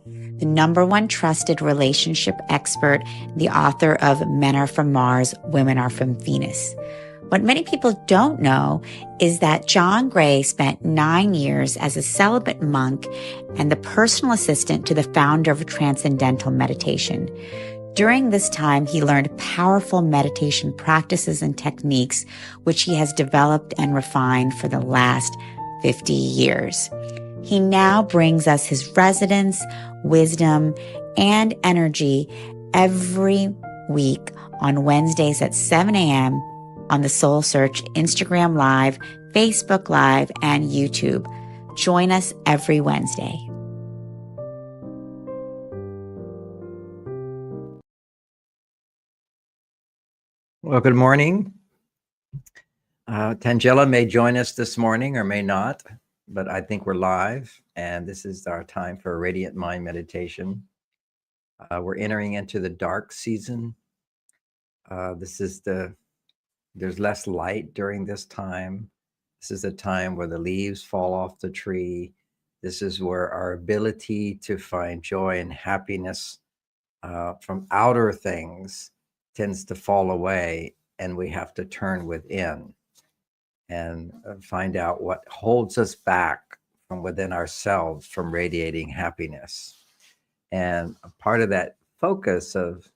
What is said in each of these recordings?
the number one trusted relationship expert, the author of Men Are From Mars, Women Are From Venus. What many people don't know is that John Gray spent 9 years as a celibate monk and the personal assistant to the founder of Transcendental Meditation. During this time, he learned powerful meditation practices and techniques, which he has developed and refined for the last 50 years. He now brings us his resonance, wisdom, and energy every week on Wednesdays at 7 a.m. on the Soul Search Instagram Live, Facebook Live, and YouTube. Join us every Wednesday. Well, good morning. Tangela may join us this morning or may not, but I think we're live, and this is our time for a Radiant Mind meditation. We're entering into the dark season. There's less light during this time. This is a time where the leaves fall off the tree. This is where our ability to find joy and happiness from outer things tends to fall away, and we have to turn within and find out what holds us back from within ourselves from radiating happiness. And a part of that focus of,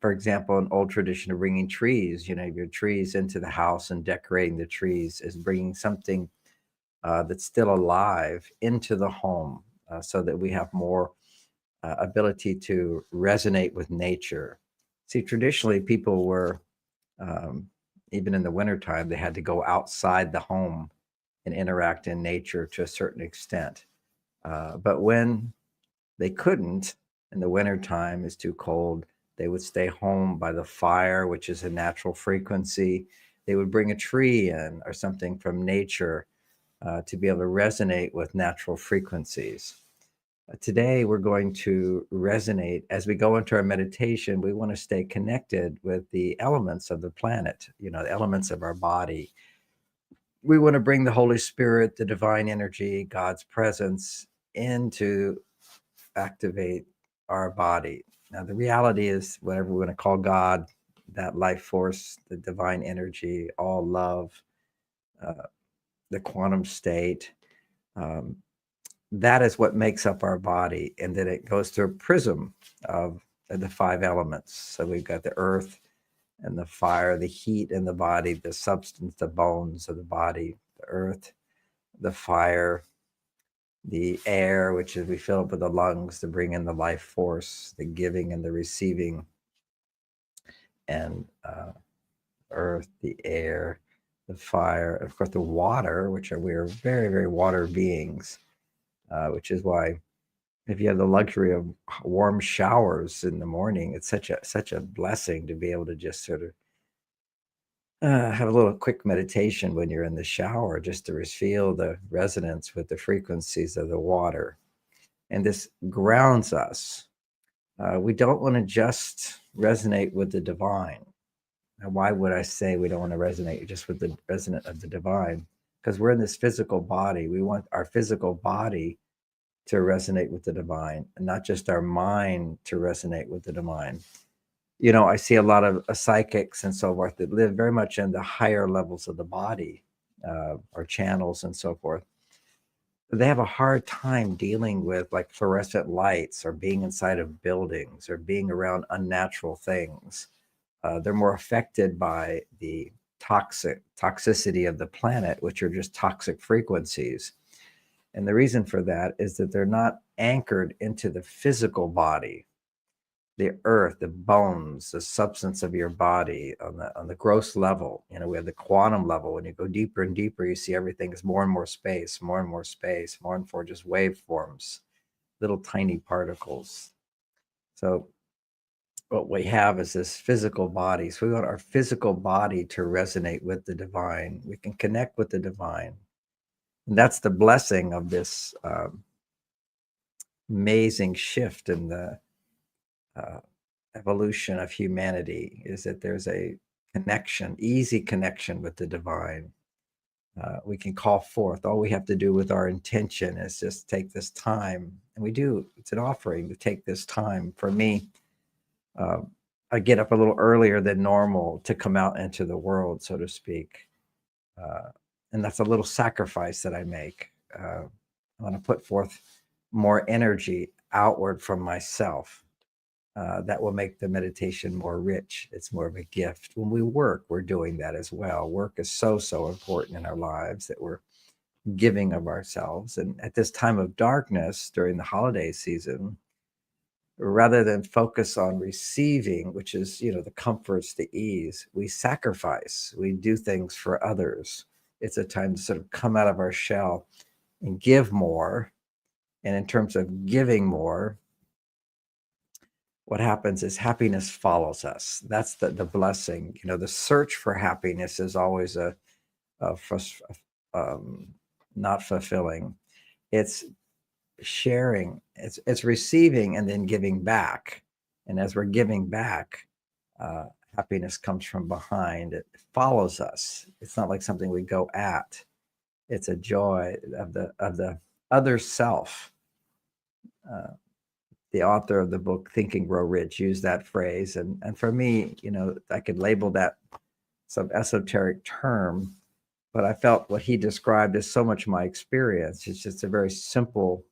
for example, an old tradition of bringing trees, your trees into the house and decorating the trees is bringing something that's still alive into the home so that we have more ability to resonate with nature. See, traditionally, people were, even in the wintertime, they had to go outside the home and interact in nature to a certain extent. But when they couldn't, and the wintertime is too cold, they would stay home by the fire, which is a natural frequency. They would bring a tree in or something from nature to be able to resonate with natural frequencies. Today, we're going to resonate as we go into our meditation. We want to stay connected with the elements of the planet, the elements of our body. We want to bring the Holy Spirit, the divine energy, God's presence in to activate our body. Now, the reality is, whatever we want to call God, that life force, the divine energy, all love, the quantum state, that is what makes up our body. And then it goes through a prism of the 5 elements. So we've got the earth and the fire, the heat in the body, the substance, the bones of the body, the earth, the fire, the air, which is we fill up with the lungs to bring in the life force, the giving and the receiving, and earth, the air, the fire, of course, the water, we are very, very water beings. Which is why if you have the luxury of warm showers in the morning, it's such a blessing to be able to just sort of have a little quick meditation when you're in the shower, just to feel the resonance with the frequencies of the water. And this grounds us. We don't want to just resonate with the divine. Now, why would I say we don't want to resonate just with the resonance of the divine? Because we're in this physical body. We want our physical body to resonate with the divine, and not just our mind to resonate with the divine. I see a lot of psychics and so forth that live very much in the higher levels of the body, or channels and so forth. They have a hard time dealing with like fluorescent lights or being inside of buildings or being around unnatural things. They're more affected by the toxicity of the planet, which are just toxic frequencies. And the reason for that is that they're not anchored into the physical body, the earth, the bones, the substance of your body on the gross level. We have the quantum level. When you go deeper and deeper, you see everything is more and more space, more and more space, more and more just waveforms, little tiny particles. So what we have is this physical body. So we want our physical body to resonate with the divine. We can connect with the divine. And that's the blessing of this amazing shift in the evolution of humanity, is that there's a connection, easy connection with the divine. We can call forth. All we have to do with our intention is just take this time. And we do, it's an offering to take this time. For me, uh, I get up a little earlier than normal to come out into the world, so to speak. Uh, and that's a little sacrifice that I make. I want to put forth more energy outward from myself. That will make the meditation more rich. It's more of a gift. When we work, we're doing that as well. Work is so, so important in our lives that we're giving of ourselves. And at this time of darkness during the holiday season, rather than focus on receiving, which is, the comforts, the ease, we sacrifice, we do things for others. It's a time to sort of come out of our shell and give more. And in terms of giving more, what happens is happiness follows us. That's the blessing. The search for happiness is always a um, not fulfilling. It's sharing, it's receiving and then giving back. And as we're giving back, uh, happiness comes from behind. It follows us. It's not like something we go at. It's a joy of the other self. Uh, the author of the book Think and Grow Rich used that phrase, and for me, I could label that some esoteric term, but I felt what he described is so much my experience. It's just a very simple,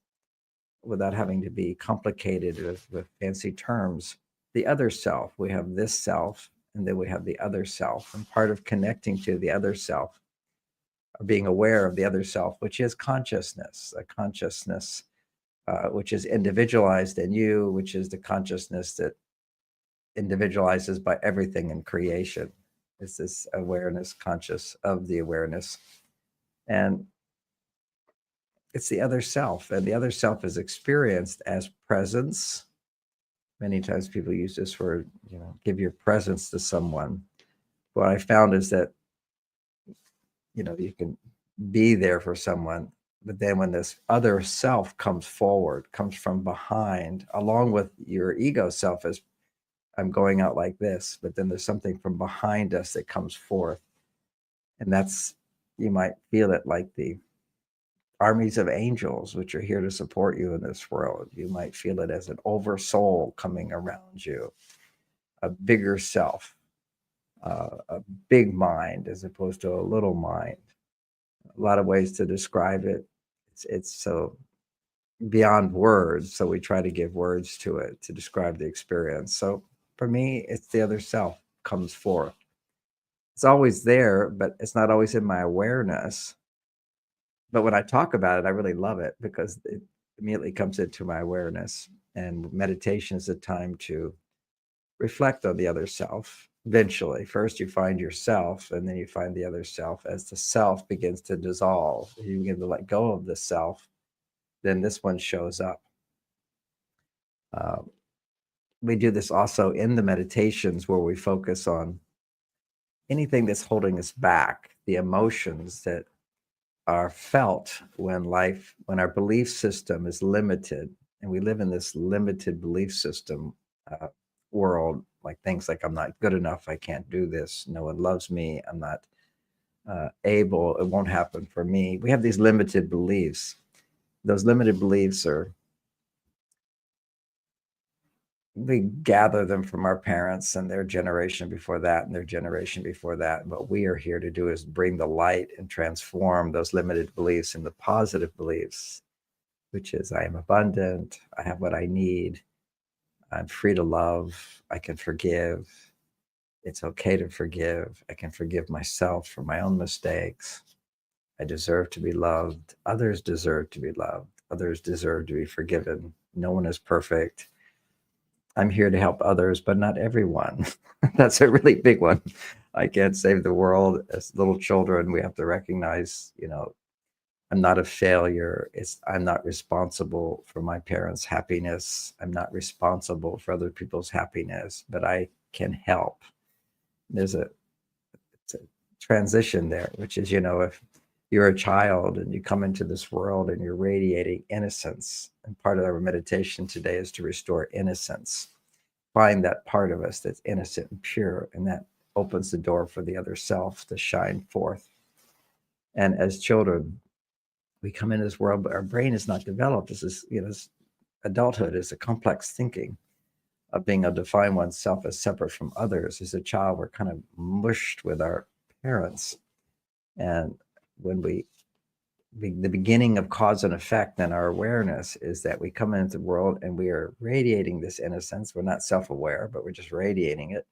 without having to be complicated with fancy terms. The other self, we have this self, and then we have the other self. And part of connecting to the other self, or being aware of the other self, which is consciousness, a consciousness which is individualized in you, which is the consciousness that individualizes by everything in creation. It's this awareness, conscious of the awareness. And it's the other self. And the other self is experienced as presence. Many times people use this word, give your presence to someone. What I found is that, you can be there for someone, but then when this other self comes forward, comes from behind, along with your ego self, as I'm going out like this, but then there's something from behind us that comes forth. And that's, you might feel it like the armies of angels, which are here to support you in this world. You might feel it as an oversoul coming around you, a bigger self, a big mind as opposed to a little mind. A lot of ways to describe it. It's so beyond words, so we try to give words to it to describe the experience. So for me, it's the other self comes forth. It's always there, but it's not always in my awareness. But when I talk about it, I really love it because it immediately comes into my awareness. And meditation is a time to reflect on the other self. Eventually, first you find yourself, and then you find the other self. As the self begins to dissolve, you begin to let go of the self, then this one shows up. Uh, we do this also in the meditations where we focus on anything that's holding us back, the emotions that are felt when our belief system is limited, and we live in this limited belief system world, like things like I'm not good enough, I can't do this, no one loves me, I'm not able, it won't happen for me. We have these limited beliefs. Those limited beliefs we gather them from our parents and their generation before that and their generation before that. What we are here to do is bring the light and transform those limited beliefs into positive beliefs, which is I am abundant, I have what I need, I'm free to love, I can forgive, it's okay to forgive, I can forgive myself for my own mistakes, I deserve to be loved, others deserve to be loved, others deserve to be forgiven, no one is perfect. I'm here to help others, but not everyone. That's a really big one. I can't save the world. As little children, we have to recognize, I'm not a failure. I'm not responsible for my parents' happiness. I'm not responsible for other people's happiness, but I can help. There's it's a transition there, which is, if you're a child and you come into this world and you're radiating innocence, and part of our meditation today is to restore innocence. Find that part of us that's innocent and pure, and that opens the door for the other self to shine forth. And as children, we come into this world, but our brain is not developed. This is, adulthood is a complex thinking of being able to define oneself as separate from others. As a child, we're kind of mushed with our parents. And when the beginning of cause and effect and our awareness is that we come into the world and we are radiating this innocence. We're not self-aware, but we're just radiating it.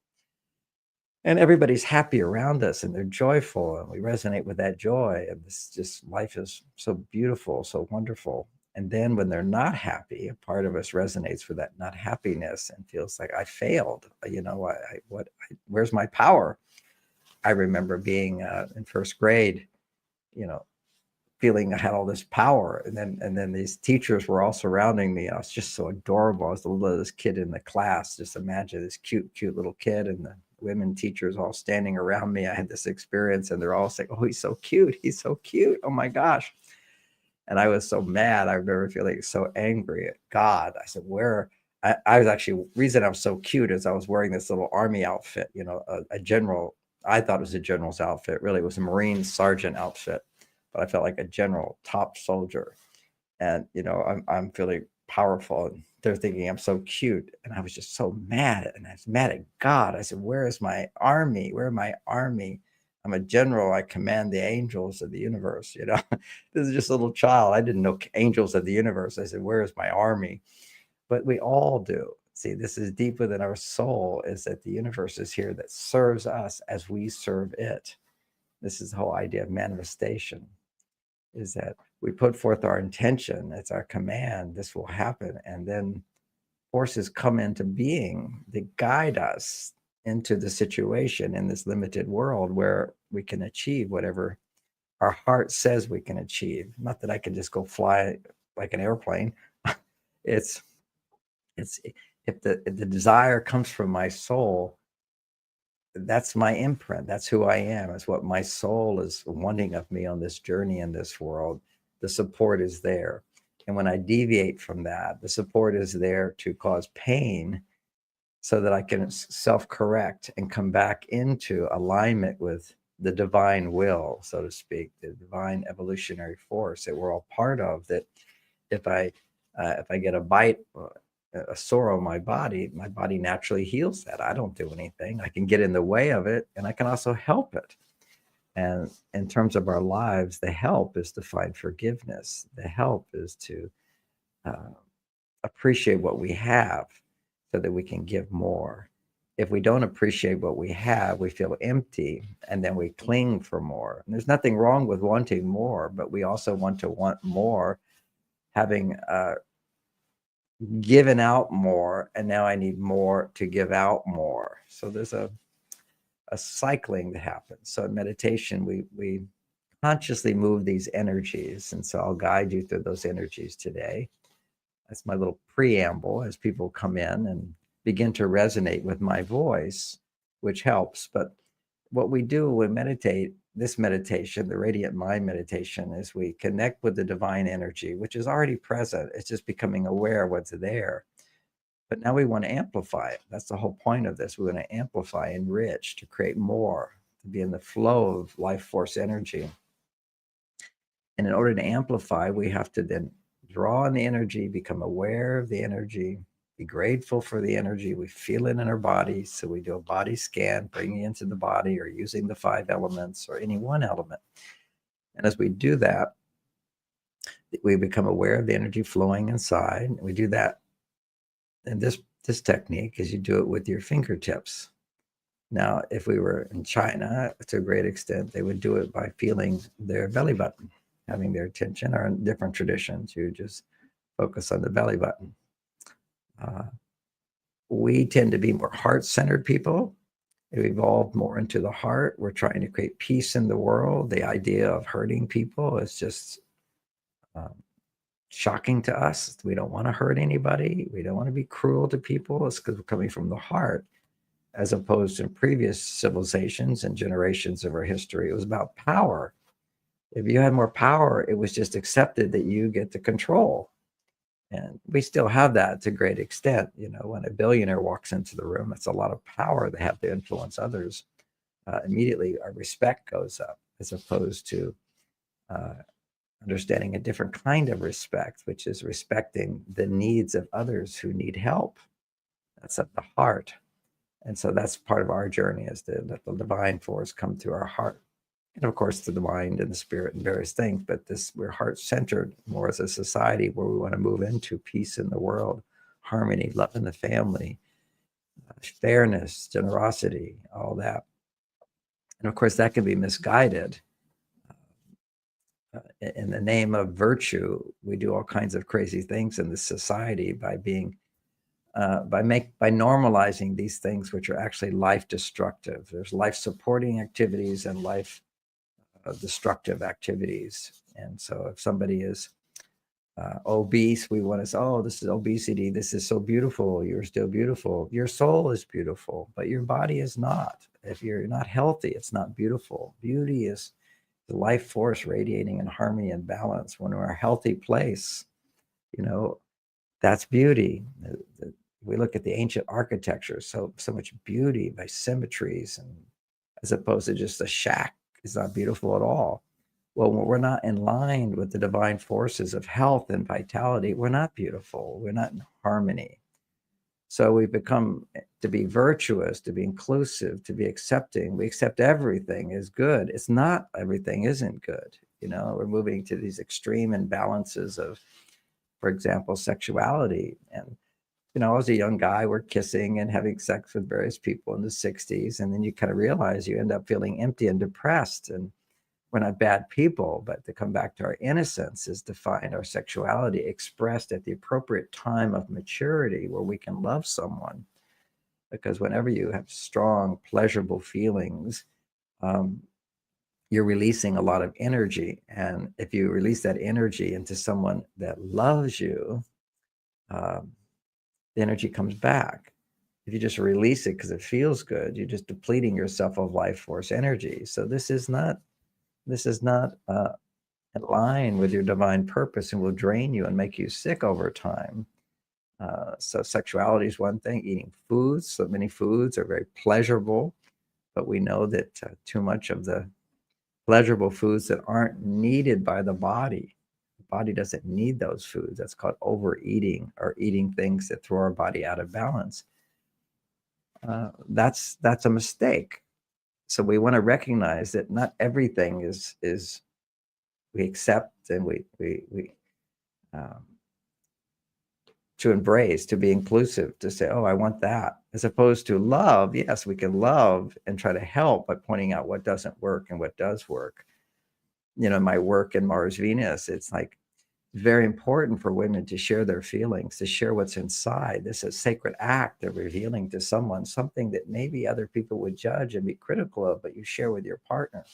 And everybody's happy around us and they're joyful and we resonate with that joy. And this just life is so beautiful, so wonderful. And then when they're not happy, a part of us resonates with that not happiness and feels like I failed. Where's my power? I remember being in first grade, feeling I had all this power, and then these teachers were all surrounding me. I was just so adorable. I was the littlest kid in the class. Just imagine this cute little kid, and the women teachers all standing around me. I had this experience, and they're all saying, "Oh, he's so cute! He's so cute! Oh my gosh!" And I was so mad. I remember feeling so angry at God. I said, "Where?" I was actually reason I was so cute is I was wearing this little army outfit. A general. I thought it was a general's outfit. Really, it was a Marine sergeant outfit. But I felt like a general, top soldier, and I'm feeling powerful. And they're thinking I'm so cute, and I was just so mad, and I was mad at God. I said, "Where is my army? Where my army? I'm a general. I command the angels of the universe." This is just a little child. I didn't know angels of the universe. I said, "Where is my army?" But we all do. See, this is deep within our soul. Is that the universe is here that serves us as we serve it. This is the whole idea of manifestation. Is that we put forth our intention, it's our command, this will happen. And then forces come into being that guide us into the situation in this limited world where we can achieve whatever our heart says we can achieve. Not that I can just go fly like an airplane. it's if the desire comes from my soul, that's my imprint. That's who I am. It's what my soul is wanting of me on this journey in this world. The support is there. And when I deviate from that, the support is there to cause pain so that I can self-correct and come back into alignment with the divine will, so to speak, the divine evolutionary force that we're all part of. That if I get a bite, a sore on my body naturally heals that. I don't do anything. I can get in the way of it, and I can also help it. And in terms of our lives, the help is to find forgiveness. The help is to appreciate what we have so that we can give more. If we don't appreciate what we have, we feel empty, and then we cling for more. And there's nothing wrong with wanting more, but we also want more, having given out more, and now I need more to give out more. So there's a cycling that happens. So in meditation, we consciously move these energies, and so I'll guide you through those energies today. That's my little preamble as people come in and begin to resonate with my voice, which helps. But what we do when meditate, this meditation, the radiant mind meditation, is we connect with the divine energy, which is already present. It's just becoming aware of what's there. But now we want to amplify it. That's the whole point of this. We want to amplify, enrich, to create more, to be in the flow of life force energy. And in order to amplify, we have to then draw on the energy, become aware of the energy, be grateful for the energy. We feel it in our body. So we do a body scan, bringing it into the body or using the 5 elements or any one element. And as we do that, we become aware of the energy flowing inside. We do that. And this technique is you do it with your fingertips. Now, if we were in China, to a great extent, they would do it by feeling their belly button, having their attention, or in different traditions, you just focus on the belly button. We tend to be more heart-centered people. We've evolved more into the heart. We're trying to create peace in the world. The idea of hurting people is just shocking to us. We don't want to hurt anybody. We don't want to be cruel to people. It's because we're coming from the heart, as opposed to previous civilizations and generations of our history. It was about power. If you had more power, it was just accepted that you get the control. And we still have that to a great extent. When a billionaire walks into the room, it's a lot of power they have to influence others. Immediately, our respect goes up, as opposed to uh, understanding a different kind of respect, which is respecting the needs of others who need help. That's at the heart. And so that's part of our journey, is to let the divine force come through our heart. And of course, to the mind and the spirit and various things. But this, we're heart centered more as a society where we want to move into peace in the world, harmony, love in the family, fairness, generosity, all that. And of course, that can be misguided. In the name of virtue, we do all kinds of crazy things in this society by being by normalizing these things which are actually life destructive. There's life supporting activities and life destructive activities. And so if somebody is obese, we want to say, oh, this is obesity. This is so beautiful. You're still beautiful. Your soul is beautiful, but your body is not. If you're not healthy, it's not beautiful. Beauty is the life force radiating in harmony and balance. When we're in a healthy place, you know, that's beauty. We look at the ancient architecture, so much beauty by symmetries, and as opposed to just a shack is not beautiful at all. Well, when we're not in line with the divine forces of health and vitality, we're not beautiful. We're not in harmony. So we become to be virtuous, to be inclusive, to be accepting. We accept everything is good. It's not, everything isn't good. You know, we're moving to these extreme imbalances of, for example, sexuality. And, you know, as a young guy, we're kissing and having sex with various people in the 60s. And then you kind of realize you end up feeling empty and depressed. And we're not bad people, but to come back to our innocence is to find our sexuality expressed at the appropriate time of maturity where we can love someone. Because whenever you have strong, pleasurable feelings, you're releasing a lot of energy. And if you release that energy into someone that loves you, the energy comes back. If you just release it because it feels good, you're just depleting yourself of life force energy. So this is not in line with your divine purpose, and will drain you and make you sick over time. So sexuality is one thing. Eating foods, so many foods are very pleasurable, but we know that too much of the pleasurable foods that aren't needed by the body doesn't need those foods. That's called overeating, or eating things that throw our body out of balance. That's a mistake. So we want to recognize that not everything is we accept, and we um, to embrace, to be inclusive, to say, oh, I want that, as opposed to love. Yes, we can love and try to help by pointing out what doesn't work and what does work. You know, my work in Mars Venus, it's like very important for women to share their feelings, to share what's inside. This is a sacred act of revealing to someone something that maybe other people would judge and be critical of, but you share with your partner.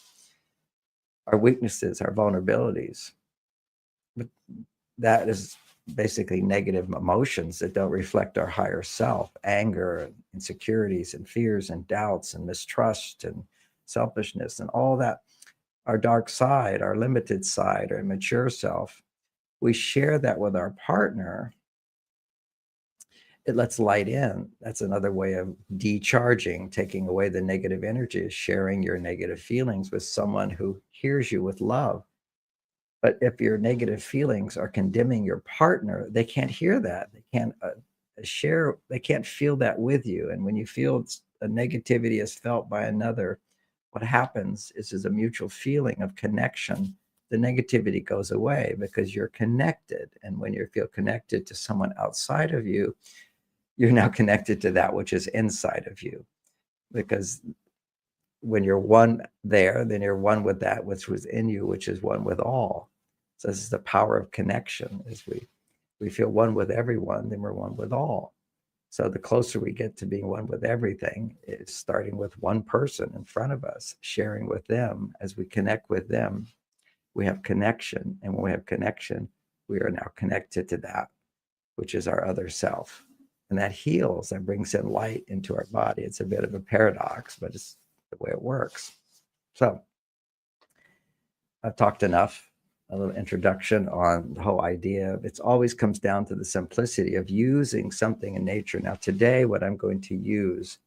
Our weaknesses, our vulnerabilities. But that is basically negative emotions that don't reflect our higher self: anger and insecurities and fears and doubts and mistrust and selfishness and all that. Our dark side, our limited side, our immature self, we share that with our partner. It lets light in. That's another way of decharging, taking away the negative energy, is sharing your negative feelings with someone who hears you with love. But if your negative feelings are condemning your partner, they can't hear that. They can't share, they can't feel that with you. And when you feel a negativity is felt by another, what happens is a mutual feeling of connection. The negativity goes away because you're connected. And when you feel connected to someone outside of you, you're now connected to that which is inside of you. Because when you're one there, then you're one with that which was in you, which is one with all. So this is the power of connection. As we feel one with everyone, then we're one with all. So the closer we get to being one with everything is starting with one person in front of us, sharing with them. As we connect with them, we have connection. And when we have connection, we are now connected to that, which is our other self. And that heals and brings in light into our body. It's a bit of a paradox, but it's the way it works. So I've talked enough, a little introduction on the whole idea. It always comes down to the simplicity of using something in nature. Now, today, what I'm going to use,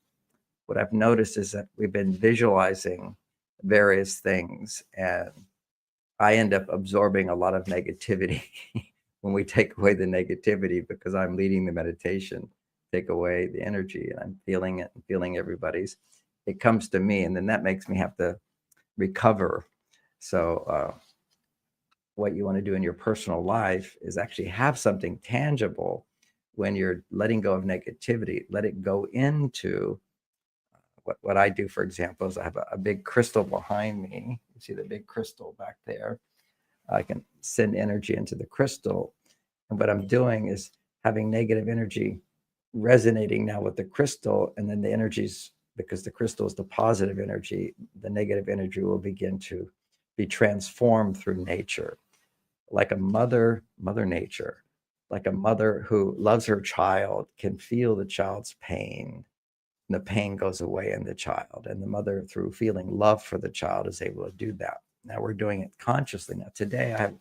what I've noticed is that we've been visualizing various things, and I end up absorbing a lot of negativity when we take away the negativity because I'm leading the meditation, take away the energy and I'm feeling it and feeling everybody's. It comes to me and then that makes me have to recover. So, what you want to do in your personal life is actually have something tangible when you're letting go of negativity. Let it go into what I do, for example, is I have a big crystal behind me. You see the big crystal back there. I can send energy into the crystal. And what I'm doing is having negative energy resonating now with the crystal. And then the energies, because the crystal is the positive energy, the negative energy will begin to be transformed through nature. Like a mother nature, like a mother who loves her child can feel the child's pain. And the pain goes away in the child. And the mother, through feeling love for the child, is able to do that. Now we're doing it consciously. Now, today, I have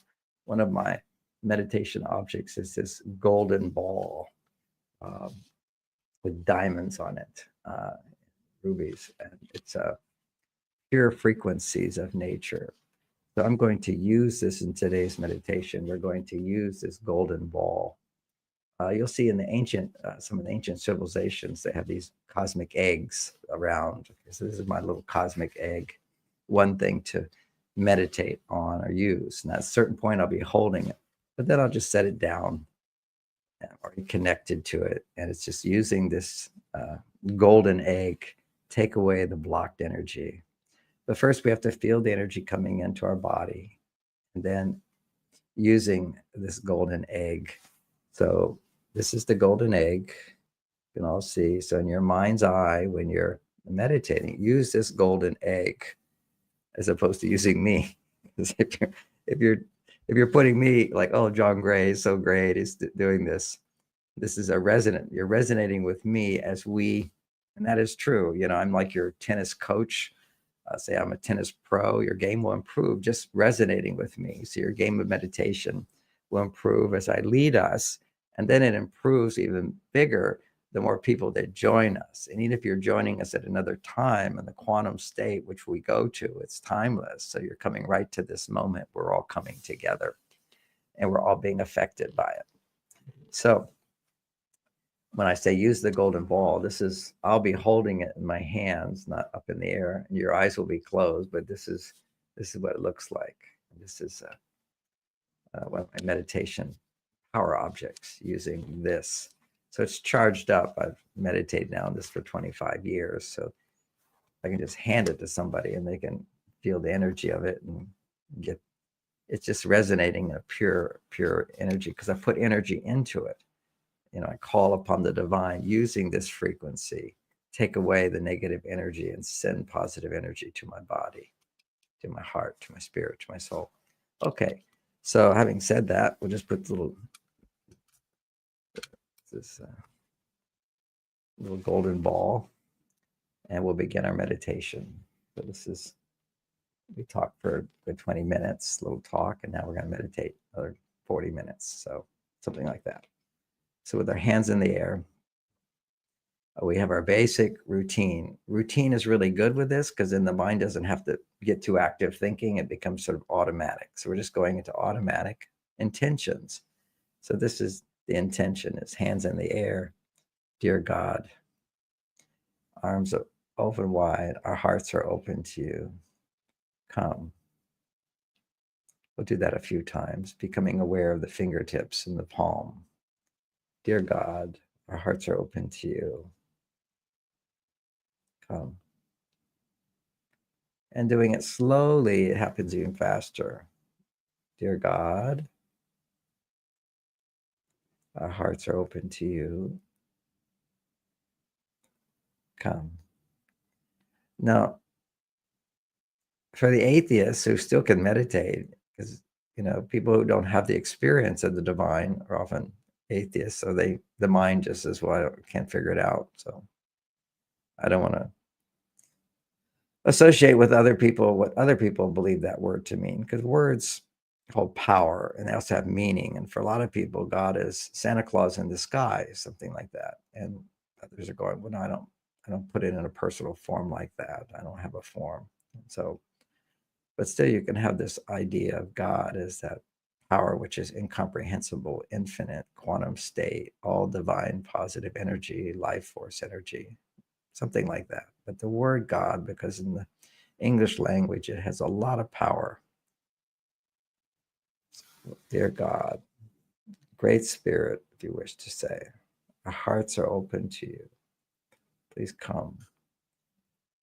one of my meditation objects is this golden ball um, with diamonds on it, rubies. And it's pure frequencies of nature. So I'm going to use this in today's meditation. We're going to use this golden ball. You'll see in the some of the ancient civilizations, they have these cosmic eggs around. So this is my little cosmic egg, one thing to meditate on or use. And at a certain point, I'll be holding it, but then I'll just set it down or connected to it. And it's just using this golden egg, take away the blocked energy. But first, we have to feel the energy coming into our body and then using this golden egg. So this is the golden egg. You can all see. So in your mind's eye, when you're meditating, use this golden egg as opposed to using me. Because if you're if you're putting me like, oh, John Gray is so great, he's doing this. This is a resonant. You're resonating with me as we, and that is true. You know, I'm like your tennis coach. Say I'm a tennis pro, your game will improve just resonating with me. So your game of meditation will improve as I lead us. And then it improves even bigger the more people that join us. And even if you're joining us at another time in the quantum state, which we go to, it's timeless. So you're coming right to this moment. We're all coming together and we're all being affected by it. So when I say use the golden ball, I'll be holding it in my hands, not up in the air, and your eyes will be closed, but this is what it looks like. This is one of my meditation power objects using this. So it's charged up. I've meditated now on this for 25 years. So I can just hand it to somebody and they can feel the energy of it and get, it's just resonating in a pure energy because I put energy into it. You know, I call upon the divine using this frequency, take away the negative energy and send positive energy to my body, to my heart, to my spirit, to my soul. Okay. So having said that, we'll just put this little golden ball and we'll begin our meditation. So we talked for a good 20 minutes, little talk, and now we're going to meditate another 40 minutes. So something like that. So with our hands in the air, we have our basic routine. Routine is really good with this because then the mind doesn't have to get too active thinking. It becomes sort of automatic. So we're just going into automatic intentions. So this is the intention is hands in the air. Dear God, arms are open wide. Our hearts are open to you. Come. We'll do that a few times, becoming aware of the fingertips and the palm. Dear God, our hearts are open to you. Come. And doing it slowly, it happens even faster. Dear God, our hearts are open to you. Come. Now, for the atheists who still can meditate, because people who don't have the experience of the divine are often atheists, so the mind just says, "Well, I can't figure it out." So I don't want to associate with other people what other people believe that word to mean, because words hold power and they also have meaning. And for a lot of people, God is Santa Claus in disguise, something like that. And others are going, well, no, I don't put it in a personal form like that. I don't have a form. So But still, you can have this idea of God as that power which is incomprehensible, infinite, quantum state, all divine positive energy, life force energy, something like that. But the word God, because in the English language, it has a lot of power. Dear God, Great Spirit, if you wish to say, our hearts are open to you. Please come.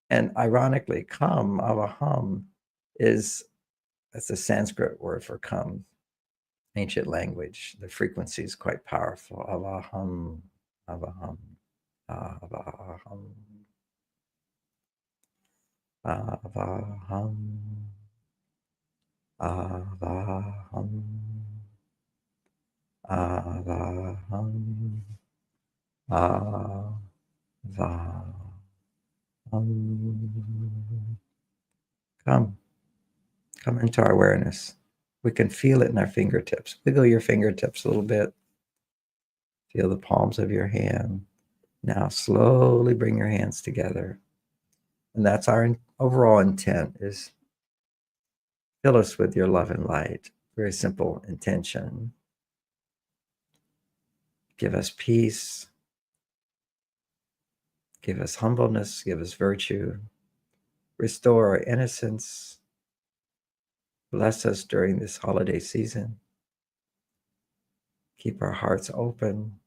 And ironically, come, avaham, that's a Sanskrit word for come, ancient language. The frequency is quite powerful. Avaham, avaham, avaham, avaham, avaham, avaham, avaham. Come into our awareness. We can feel it in our fingertips. Wiggle your fingertips a little bit. Feel the palms of your hand. Now slowly bring your hands together. And that's our overall intent, is fill us with your love and light. Very simple intention. Give us peace. Give us humbleness. Give us virtue. Restore our innocence. Bless us during this holiday season. Keep our hearts open.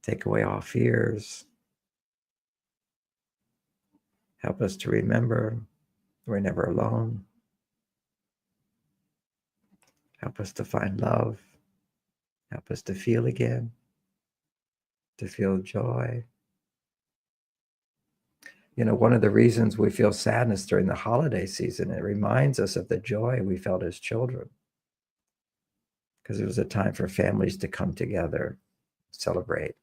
Take away all fears. Help us to remember we're never alone. Help us to find love. Help us to feel again, to feel joy. You know, one of the reasons we feel sadness during the holiday season, it reminds us of the joy we felt as children, because it was a time for families to come together, celebrate.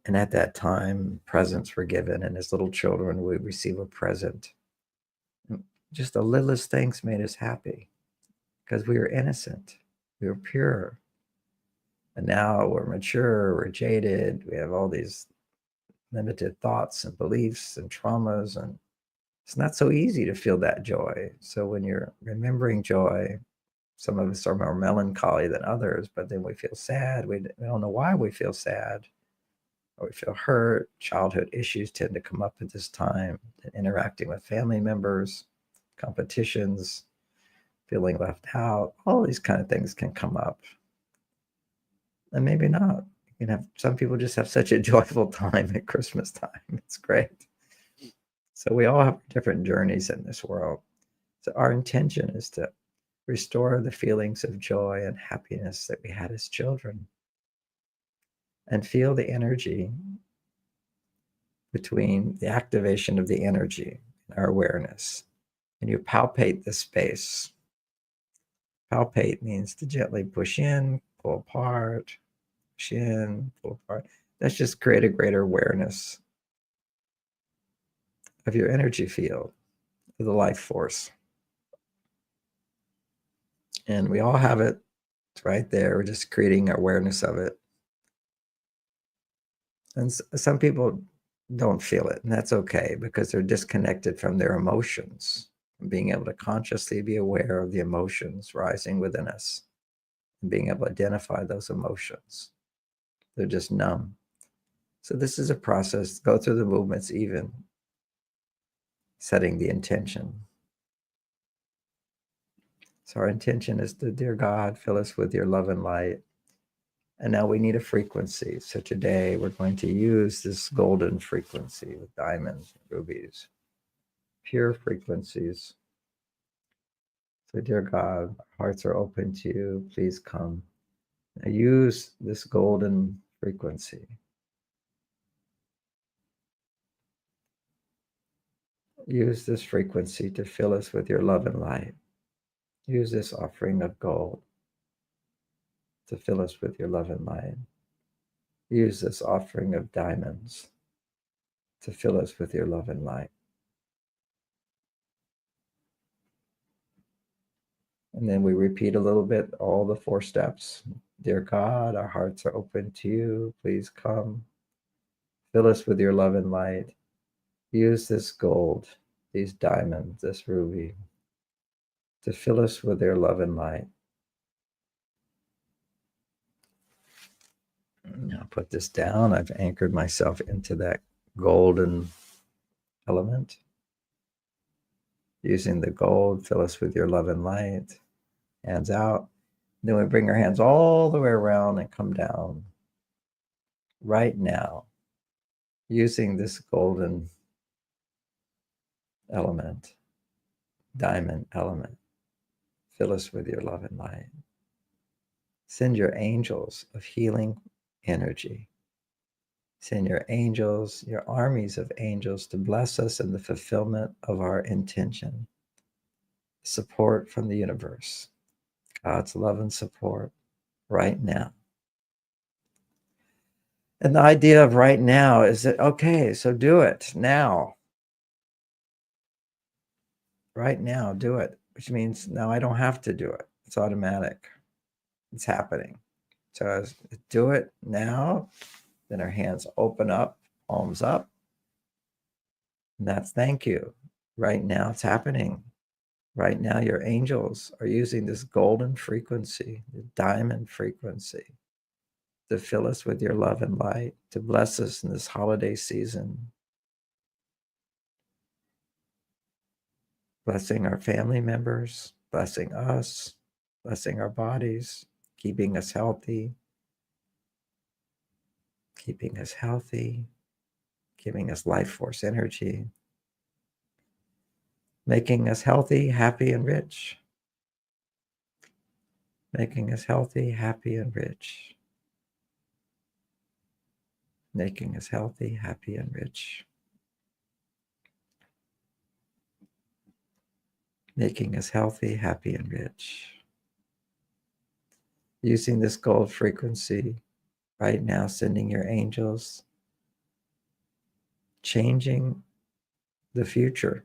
And at that time, presents were given, and as little children, we receive a present. Just the littlest things made us happy because we were innocent, we were pure. And now we're mature, we're jaded, we have all these limited thoughts and beliefs and traumas, and it's not so easy to feel that joy. So when you're remembering joy, some of us are more melancholy than others, but then we feel sad. We don't know why we feel sad, or we feel hurt. Childhood issues tend to come up at this time, interacting with family members, competitions, feeling left out. All these kind of things can come up. And maybe not. You can have some people just have such a joyful time at Christmas time. It's great. So we all have different journeys in this world. So our intention is to restore the feelings of joy and happiness that we had as children, and feel the energy between the activation of the energy in our awareness. And you palpate the space. Palpate means to gently push in, pull apart, push in, pull apart. Let's just create a greater awareness of your energy field, of the life force. And we all have it. It's right there. We're just creating awareness of it. And some people don't feel it, and that's okay, because they're disconnected from their emotions. And being able to consciously be aware of the emotions rising within us and being able to identify those emotions. They're just numb. So this is a process. Go through the movements, even setting the intention. So our intention is to, dear God, fill us with your love and light. And now we need a frequency. So today we're going to use this golden frequency with diamonds, rubies, pure frequencies. So dear God, our hearts are open to you. Please come. Now use this golden frequency. Use this frequency to fill us with your love and light. Use this offering of gold to fill us with your love and light. Use this offering of diamonds to fill us with your love and light. And then we repeat a little bit all the 4 steps. Dear God, our hearts are open to you. Please come. Fill us with your love and light. use this gold, these diamonds, this ruby, to fill us with their love and light. Now put this down. I've anchored myself into that golden element. Using the gold, fill us with your love and light. Hands out. Then we bring our hands all the way around and come down. Right now, using this golden element, diamond element, fill us with your love and light. Send your angels of healing energy. Send your angels, your armies of angels, to bless us in the fulfillment of our intention. Support from the universe, God's love and support right now. And the idea of right now is that, okay, so do it now. Right now, do it, which means now I don't have to do it. It's automatic. It's happening. So as do it now, then our hands open up, palms up. And that's thank you. Right now, it's happening. Right now, your angels are using this golden frequency, the diamond frequency, to fill us with your love and light, to bless us in this holiday season. Blessing our family members, blessing us, blessing our bodies, keeping us healthy, giving us life force energy, making us healthy, happy, and rich. Making us healthy, happy, and rich. Making us healthy, happy, and rich. Making us healthy, happy, and rich. Using this gold frequency right now, sending your angels, changing the future,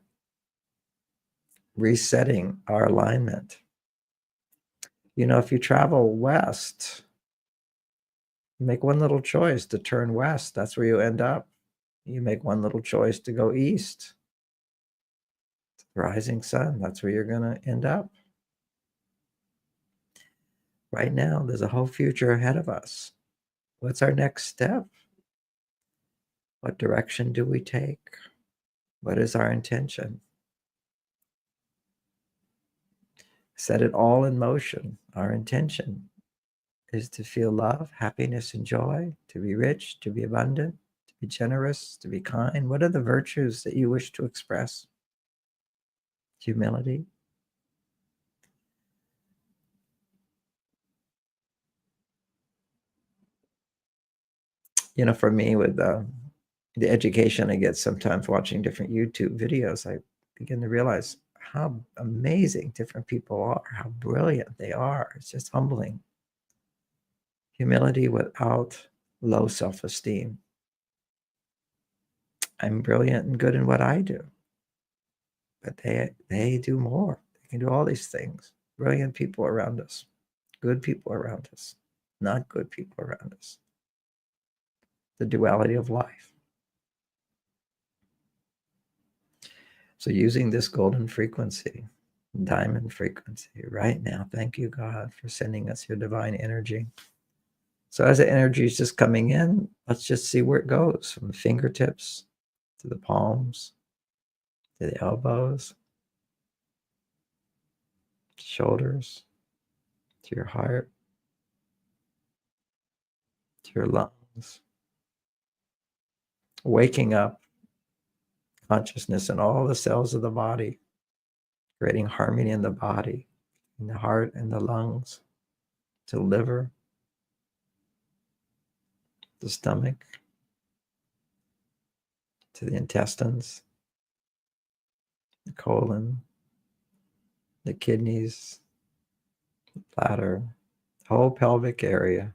resetting our alignment. You know, if you travel west, make one little choice to turn west. That's where you end up. You make one little choice to go east. Rising sun, that's where you're going to end up. Right now, there's a whole future ahead of us. What's our next step? What direction do we take? What is our intention? Set it all in motion. Our intention is to feel love, happiness, and joy, to be rich, to be abundant, to be generous, to be kind. What are the virtues that you wish to express? Humility. You know, for me, with the education I get sometimes watching different YouTube videos, I begin to realize how amazing different people are, how brilliant they are. It's just humbling. Humility without low self-esteem. I'm brilliant and good in what I do, but they do more. They can do all these things. Brilliant people around us, good people around us, not good people around us. The duality of life. So using this golden frequency, diamond frequency right now, thank you, God, for sending us your divine energy. So as the energy is just coming in, let's just see where it goes, from the fingertips to the palms, to the elbows, shoulders, to your heart, to your lungs. Waking up consciousness in all the cells of the body, creating harmony in the body, in the heart and the lungs, to the liver, the stomach, to the intestines, the colon, the kidneys, the bladder, the whole pelvic area.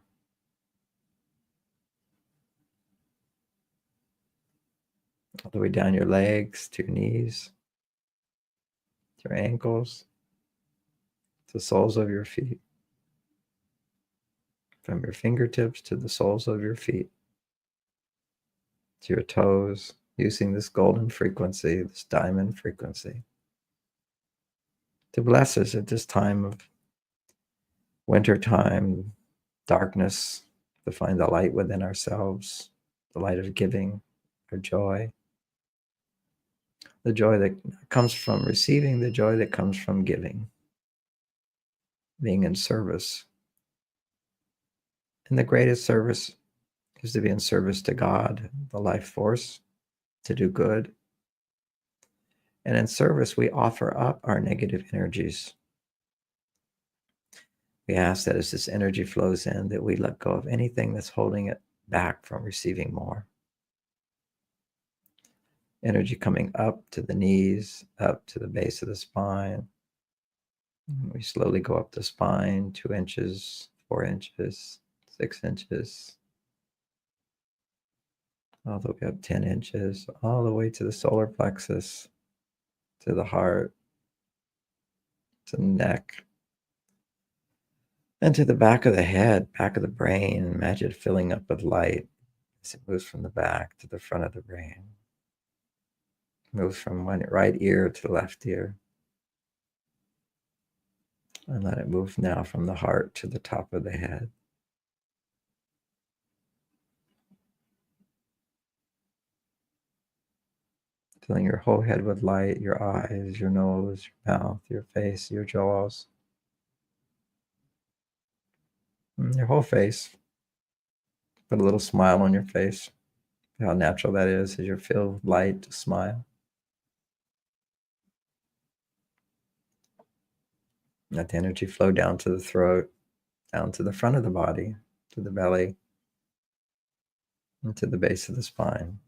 All the way down your legs, to your knees, to your ankles, to the soles of your feet. From your fingertips to the soles of your feet, to your toes, using this golden frequency, this diamond frequency, to bless us at this time of winter time, darkness, to find the light within ourselves, the light of giving, our joy, the joy that comes from receiving, the joy that comes from giving, being in service. And the greatest service is to be in service to God, the life force, to do good. And in service, we offer up our negative energies. We ask that as this energy flows in, that we let go of anything that's holding it back from receiving more. Energy coming up to the knees, up to the base of the spine. We slowly go up the spine, 2 inches, 4 inches, 6 inches, all the way up 10 inches, all the way to the solar plexus, to the heart, to the neck, and to the back of the head, back of the brain. Imagine it filling up with light as it moves from the back to the front of the brain. Moves from one right ear to the left ear. And let it move now from the heart to the top of the head. Filling your whole head with light, your eyes, your nose, your mouth, your face, your jaws, and your whole face. Put a little smile on your face. How natural that is as you feel light to smile. Let the energy flow down to the throat, down to the front of the body, to the belly, and to the base of the spine.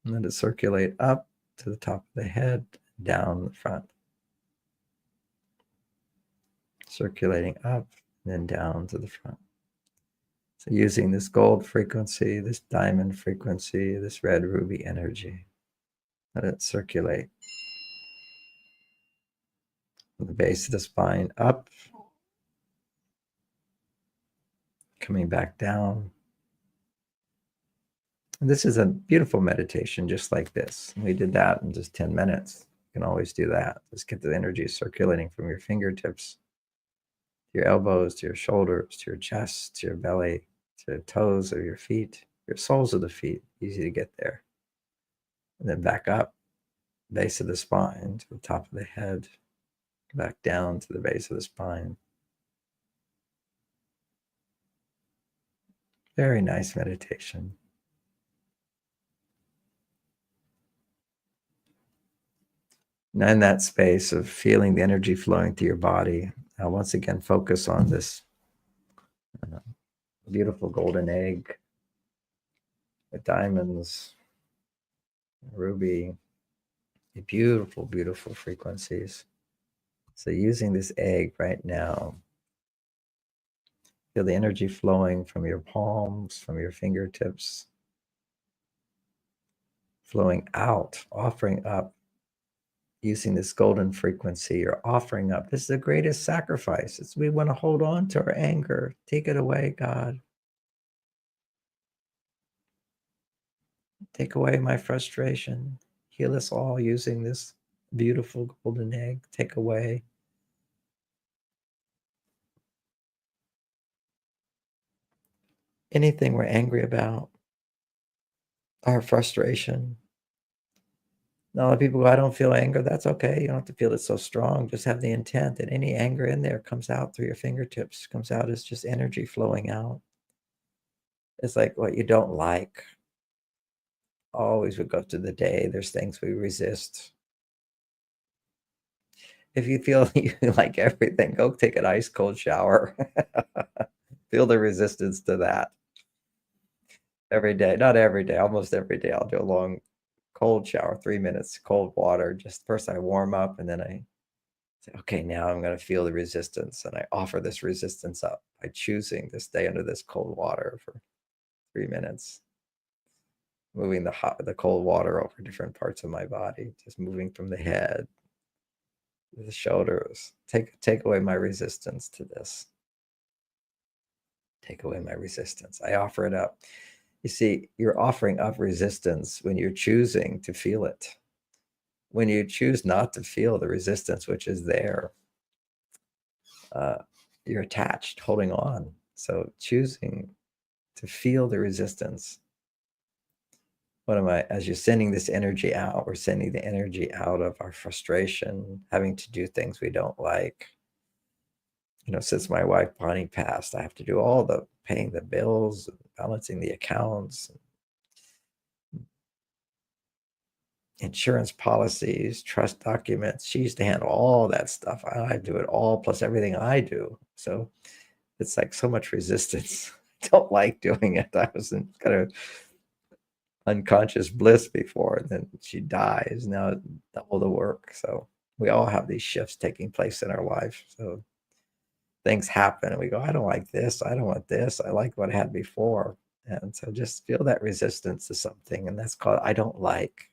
And let it circulate up to the top of the head, down the front. Circulating up and then down to the front. So using this gold frequency, this diamond frequency, this red ruby energy, let it circulate from the base of the spine up, coming back down. And this is a beautiful meditation just like this. We did that in just 10 minutes. You can always do that. Just get the energy circulating from your fingertips to your elbows, to your shoulders, to your chest, to your belly, to the toes of your feet, your soles of the feet. Easy to get there. And then back up, base of the spine to the top of the head, back down to the base of the spine. Very nice meditation. And in that space of feeling the energy flowing through your body, now once again focus on this beautiful golden egg with diamonds, ruby, beautiful, beautiful frequencies. So using this egg right now, feel the energy flowing from your palms, from your fingertips, flowing out, offering up, using this golden frequency. You're offering up. This is the greatest sacrifice. We want to hold on to our anger. Take it away, God. Take away my frustration. Heal us all using this beautiful golden egg. Take away anything we're angry about, our frustration. Now, a lot of people go, I don't feel anger. That's okay. You don't have to feel it so strong. Just have the intent that any anger in there comes out through your fingertips, comes out as just energy flowing out. It's like what you don't like. Always would go through the day. There's things we resist. If you feel you like everything, go take an ice cold shower. Feel the resistance to that. Every day, not every day, almost every day, I'll do a long cold shower, 3 minutes, cold water. Just first I warm up and then I say, okay, now I'm going to feel the resistance. And I offer this resistance up by choosing to stay under this cold water for 3 minutes. Moving the cold water over different parts of my body, just moving from the head, the shoulders. Take away my resistance to this. Take away my resistance. I offer it up. You see, you're offering up resistance when you're choosing to feel it. When you choose not to feel the resistance which is there, uh, you're attached, holding on. So choosing to feel the resistance. What am I, as you're sending this energy out, we're sending the energy out of our frustration, having to do things we don't like. Since my wife Bonnie passed, I have to do all the paying the bills, balancing the accounts, insurance policies, trust documents. She used to handle all that stuff. I do it all, plus everything I do. So it's like so much resistance. I don't like doing it. I was in kind of unconscious bliss before, and then she dies. Now double the work. So we all have these shifts taking place in our life. So things happen and we go, I don't like this. I don't want this. I like what I had before. And so just feel that resistance to something. And that's called I don't like.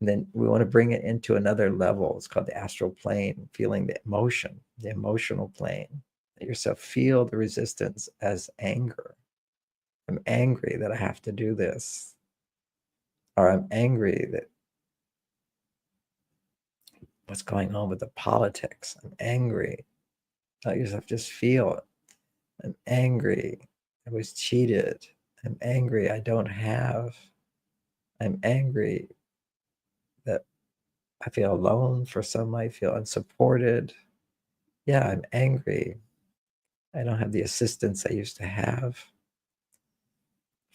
And then we want to bring it into another level. It's called the astral plane, feeling the emotion, the emotional plane. Let yourself feel the resistance as anger. I'm angry that I have to do this. Or I'm angry that what's going on with the politics. I'm angry. Let yourself just feel it. I'm angry. I was cheated. I'm angry. I don't have. I'm angry that I feel alone. For some, I feel unsupported. Yeah, I'm angry. I don't have the assistance I used to have.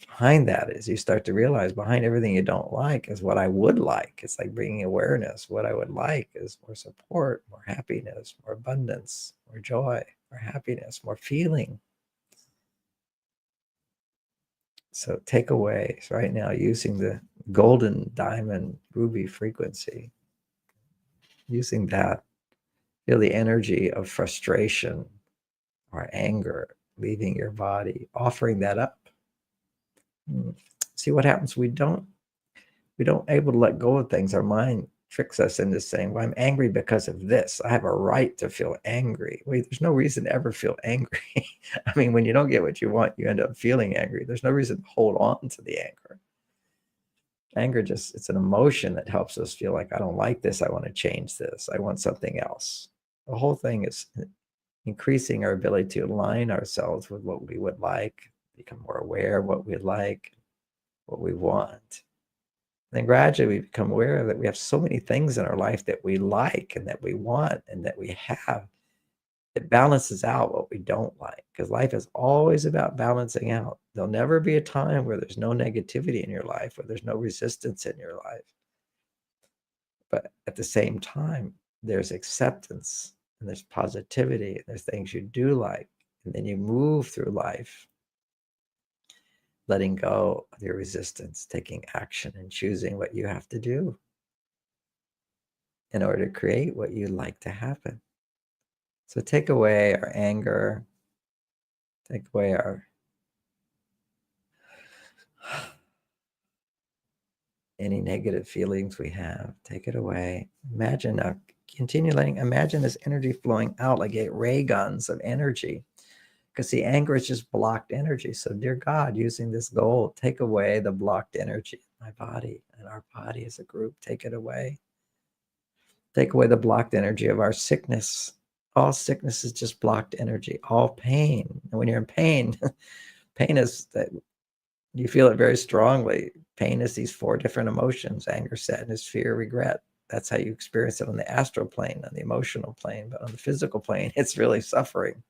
Behind that is you start to realize behind everything you don't like is what I would like. It's like bringing awareness. What I would like is more support, more happiness, more abundance, more joy, more happiness, more feeling. So takeaways right now using the golden diamond ruby frequency, using that, feel the energy of frustration or anger leaving your body, offering that up. See what happens. We don't able to let go of things. Our mind tricks us into saying, well, I'm angry because of this. I have a right to feel angry. Wait, there's no reason to ever feel angry. I mean, when you don't get what you want, you end up feeling angry. There's no reason to hold on to the anger. Anger just, it's an emotion that helps us feel like, I don't like this. I want to change this. I want something else. The whole thing is increasing our ability to align ourselves with what we would like, become more aware of what we like, what we want. And then gradually we become aware that we have so many things in our life that we like and that we want and that we have. It balances out what we don't like, because life is always about balancing out. There'll never be a time where there's no negativity in your life, where there's no resistance in your life. But at the same time, there's acceptance and there's positivity and there's things you do like. And then you move through life, letting go of your resistance, taking action and choosing what you have to do in order to create what you'd like to happen. So take away our anger, take away our any negative feelings we have, take it away. Imagine now, imagine this energy flowing out like ray guns of energy. Because the anger is just blocked energy. So dear God, using this gold, take away the blocked energy in my body and our body as a group, take it away. Take away the blocked energy of our sickness. All sickness is just blocked energy, all pain. And when you're in pain, pain is that you feel it very strongly. Pain is these 4 different emotions: anger, sadness, fear, regret. That's how you experience it on the astral plane, on the emotional plane. But on the physical plane, it's really suffering.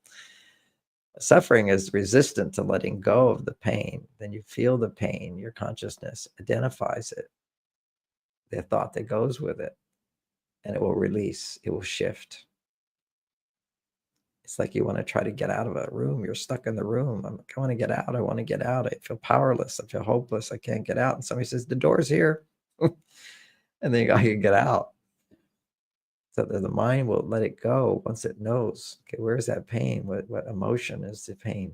Suffering is resistant to letting go of the pain. Then you feel the pain, your consciousness identifies it, the thought that goes with it, and it will release, it will shift. It's like you want to try to get out of a room. You're stuck in the room. I want to get out. I want to get out. I feel powerless. I feel hopeless. I can't get out. And somebody says, the door's here. And then you can get out. So that the mind will let it go once it knows, okay, where's that pain? What emotion is the pain?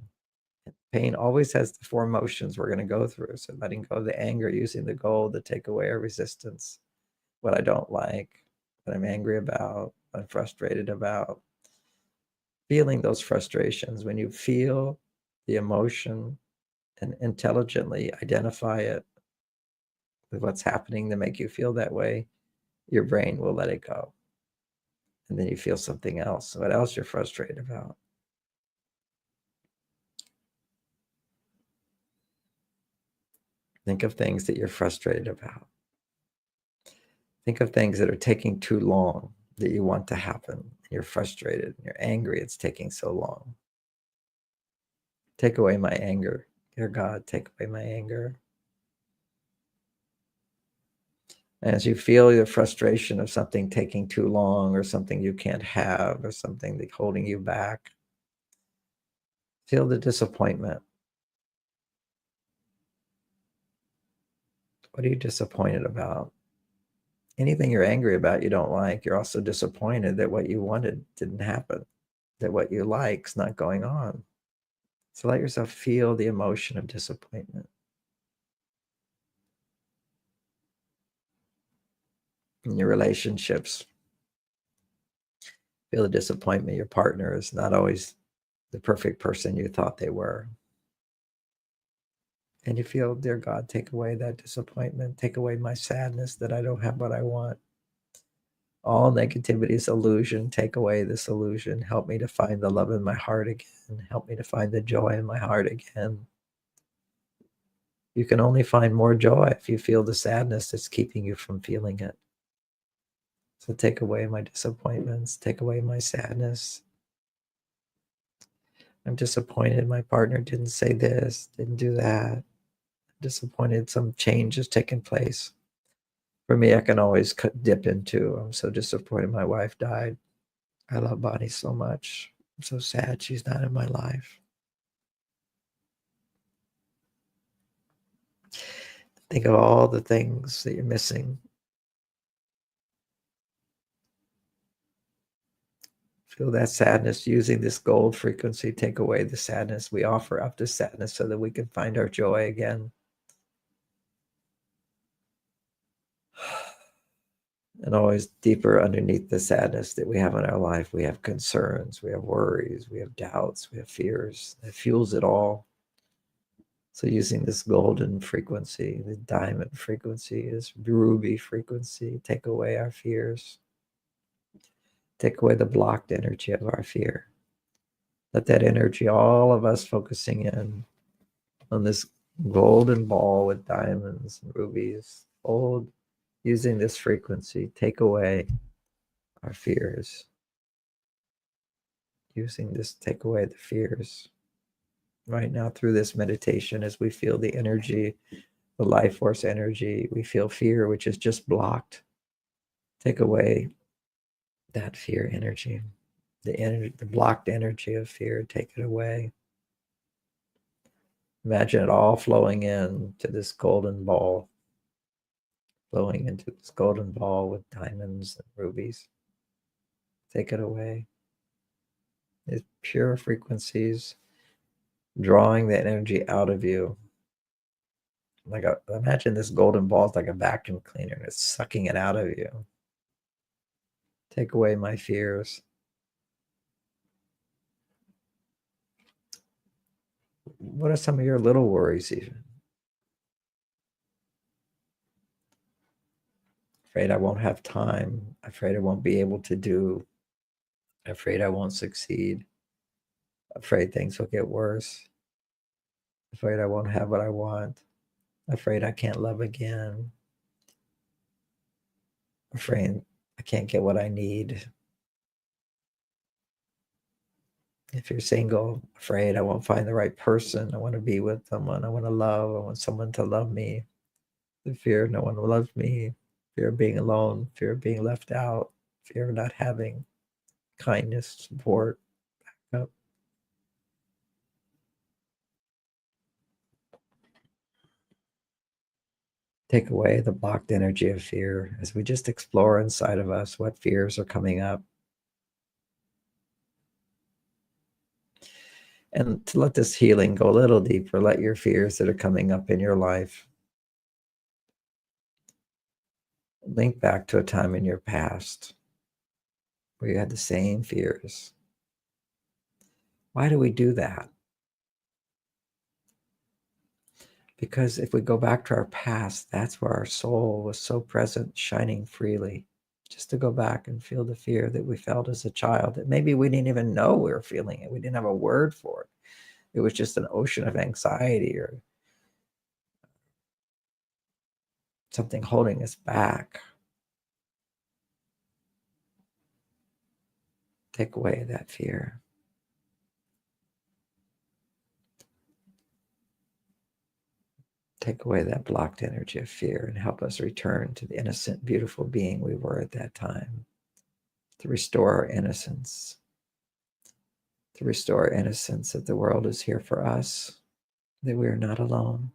Pain always has the 4 emotions we're going to go through. So letting go of the anger, using the gold to take away our resistance, what I don't like, what I'm angry about, what I'm frustrated about. Feeling those frustrations. When you feel the emotion and intelligently identify it with what's happening to make you feel that way, your brain will let it go. And then you feel something else. What else you're frustrated about? Think of things that you're frustrated about. Think of things that are taking too long that you want to happen. You're frustrated, you're angry, it's taking so long. Take away my anger. Dear God, take away my anger. As you feel the frustration of something taking too long or something you can't have or something that's holding you back, feel the disappointment. What are you disappointed about? Anything you're angry about you don't like. You're also disappointed that what you wanted didn't happen, that what you like's not going on. So let yourself feel the emotion of disappointment. In your relationships, feel the disappointment. Your partner is not always the perfect person you thought they were. And you feel, dear God, take away that disappointment. Take away my sadness that I don't have what I want. All negativity is illusion. Take away this illusion. Help me to find the love in my heart again. Help me to find the joy in my heart again. You can only find more joy if you feel the sadness that's keeping you from feeling it. So take away my disappointments. Take away my sadness. I'm disappointed my partner didn't say this, didn't do that. I'm disappointed some change has taken place. For me, I can always dip into, I'm so disappointed my wife died. I love Bonnie so much. I'm so sad she's not in my life. Think of all the things that you're missing. Feel that sadness using this gold frequency. Take away the sadness. We offer up the sadness so that we can find our joy again. And always deeper underneath the sadness that we have in our life, we have concerns, we have worries, we have doubts, we have fears. It fuels it all. So using this golden frequency, the diamond frequency, this ruby frequency, take away our fears. Take away the blocked energy of our fear. Let that energy, all of us focusing in on this golden ball with diamonds and rubies, hold, using this frequency, take away our fears. Using this, take away the fears. Right now, through this meditation, as we feel the energy, the life force energy, we feel fear, which is just blocked. Take away that fear energy, the blocked energy of fear, take it away. Imagine it all flowing in to this golden ball, flowing into this golden ball with diamonds and rubies. Take it away. These pure frequencies drawing that energy out of you. Imagine this golden ball is like a vacuum cleaner and it's sucking it out of you. Take away my fears. What are some of your little worries even? Afraid I won't have time. Afraid I won't be able to do. Afraid I won't succeed. Afraid things will get worse. Afraid I won't have what I want. Afraid I can't love again. Afraid I can't get what I need. If you're single, afraid I won't find the right person. I want to be with someone. I want to love. I want someone to love me. The fear no one loves me. Fear of being alone. Fear of being left out. Fear of not having kindness, support, backup. Take away the blocked energy of fear as we just explore inside of us what fears are coming up. And to let this healing go a little deeper, let your fears that are coming up in your life link back to a time in your past where you had the same fears. Why do we do that? Because if we go back to our past, that's where our soul was so present, shining freely. Just to go back and feel the fear that we felt as a child, that maybe we didn't even know we were feeling it. We didn't have a word for it. It was just an ocean of anxiety or something holding us back. Take away that fear. Take away that blocked energy of fear and help us return to the innocent, beautiful being we were at that time. To restore our innocence. To restore our innocence that the world is here for us, that we are not alone.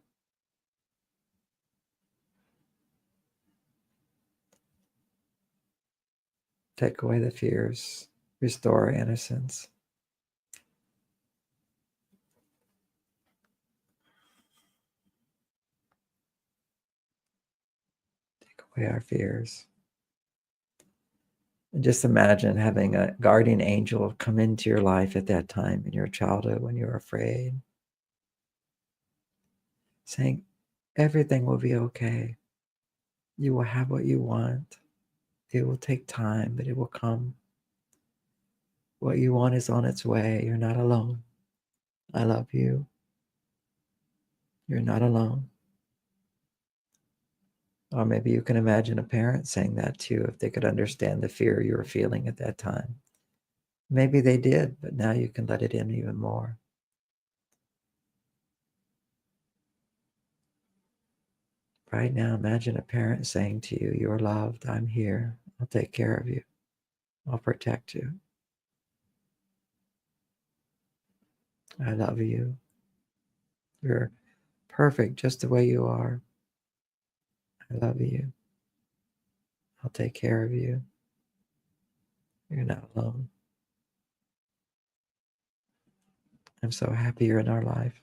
Take away the fears. Restore our innocence. Take away our fears. And just imagine having a guardian angel come into your life at that time in your childhood when you were afraid, saying, everything will be okay. You will have what you want. It will take time, but it will come. What you want is on its way. You're not alone. I love you. You're not alone. Or maybe you can imagine a parent saying that to you if they could understand the fear you were feeling at that time. Maybe they did, but now you can let it in even more. Right now, imagine a parent saying to you, you're loved, I'm here, I'll take care of you, I'll protect you. I love you. You're perfect just the way you are. I love you. I'll take care of you. You're not alone. I'm so happy you're in our life.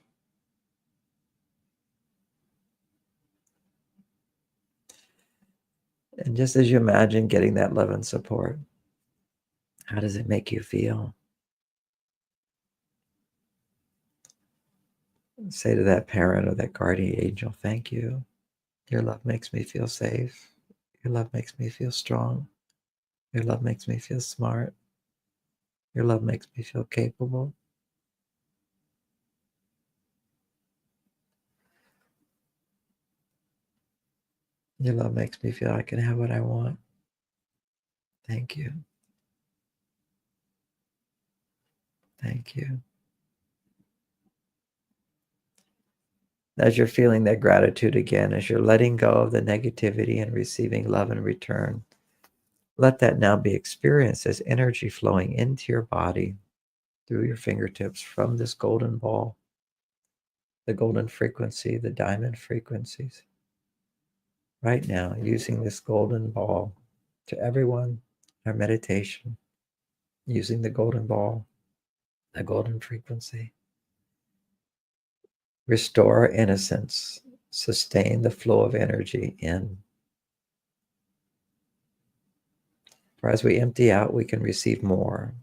And just as you imagine getting that love and support, how does it make you feel? Say to that parent or that guardian angel, thank you. Your love makes me feel safe. Your love makes me feel strong. Your love makes me feel smart. Your love makes me feel capable. Your love makes me feel I can have what I want. Thank you. Thank you. As you're feeling that gratitude again, as you're letting go of the negativity and receiving love in return, let that now be experienced as energy flowing into your body through your fingertips from this golden ball, the golden frequency, the diamond frequencies. Right now, using this golden ball to everyone, our meditation, using the golden ball, the golden frequency. Restore our innocence, sustain the flow of energy in. For as we empty out, we can receive more.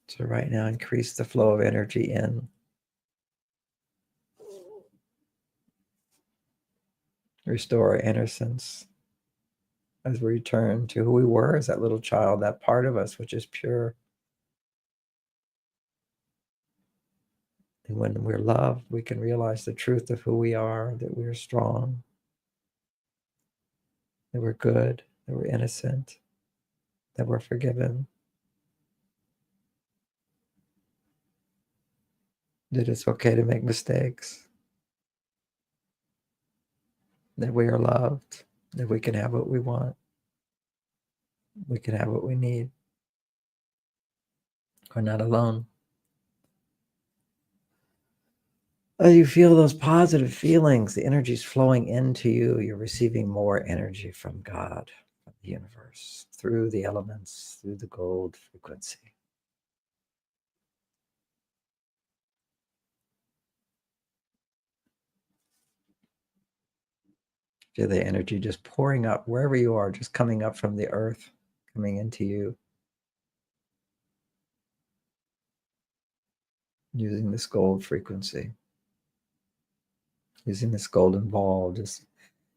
So right now, increase the flow of energy in. Restore our innocence as we return to who we were as that little child, that part of us which is pure. And when we're loved, we can realize the truth of who we are, that we're strong, that we're good, that we're innocent, that we're forgiven, that it's okay to make mistakes, that we are loved, that we can have what we want, we can have what we need. We're not alone. As you feel those positive feelings, the energy is flowing into you. You're receiving more energy from God, from the universe, through the elements, through the gold frequency. Feel the energy just pouring up wherever you are, just coming up from the earth, coming into you. using this gold frequency, using this golden ball. Just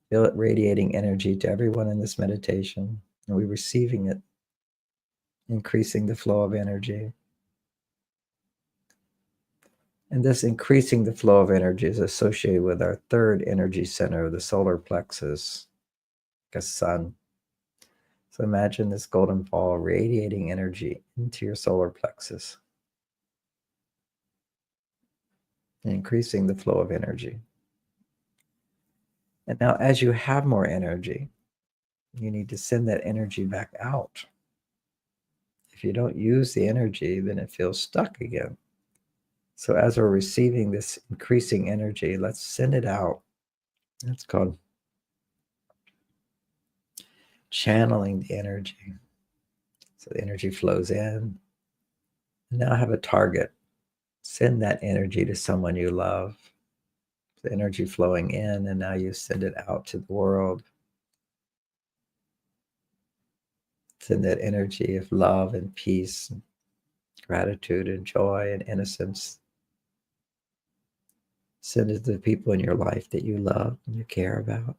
feel it radiating energy to everyone in this meditation. And we're receiving it, increasing the flow of energy. And this increasing the flow of energy is associated with our third energy center, the solar plexus, like a sun. So imagine this golden ball radiating energy into your solar plexus, and increasing the flow of energy. And now, as you have more energy, you need to send that energy back out. If you don't use the energy, then it feels stuck again. So as we're receiving this increasing energy, let's send it out. That's called channeling the energy. So the energy flows in. Now have a target. Send that energy to someone you love. The energy flowing in, and now you send it out to the world. Send that energy of love and peace, and gratitude and joy and innocence. Send it to the people in your life that you love and you care about.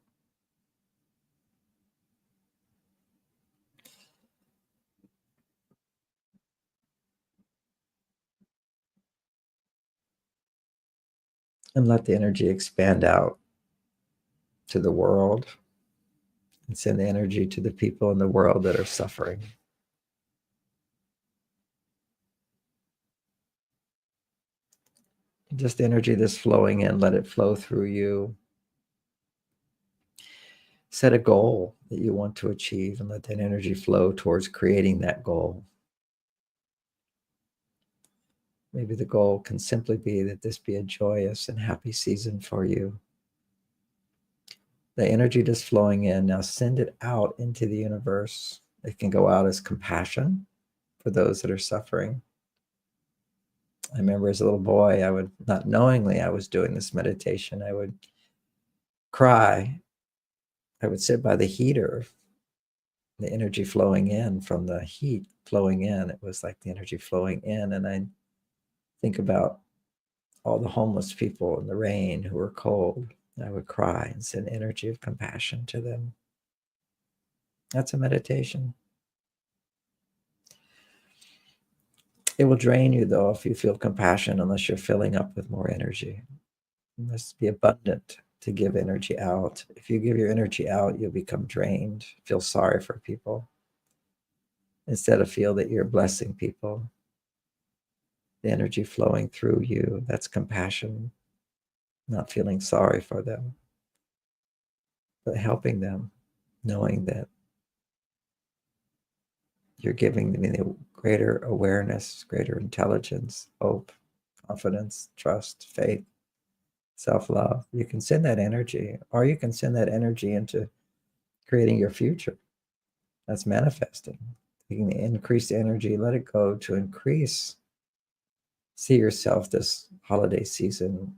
And let the energy expand out to the world, and send the energy to the people in the world that are suffering. Just the energy that's flowing in, let it flow through you. Set a goal that you want to achieve and let that energy flow towards creating that goal. Maybe the goal can simply be that this be a joyous and happy season for you. The energy that's flowing in, now send it out into the universe. It can go out as compassion for those that are suffering. I remember as a little boy, I would, not knowingly I was doing this meditation, I would cry. I would sit by the heater, the energy flowing in from the heat flowing in. It was like the energy flowing in. And I think about all the homeless people in the rain who were cold. I would cry and send energy of compassion to them. That's a meditation. It will drain you, though, if you feel compassion, unless you're filling up with more energy. You must be abundant to give energy out. If you give your energy out, you'll become drained, feel sorry for people, instead of feel that you're blessing people. The energy flowing through you, that's compassion, not feeling sorry for them, but helping them, knowing that you're giving them the greater awareness, greater intelligence, hope, confidence, trust, faith, self-love. You can send that energy, or you can send that energy into creating your future. That's manifesting. You can increase the energy, let it go to increase. See yourself this holiday season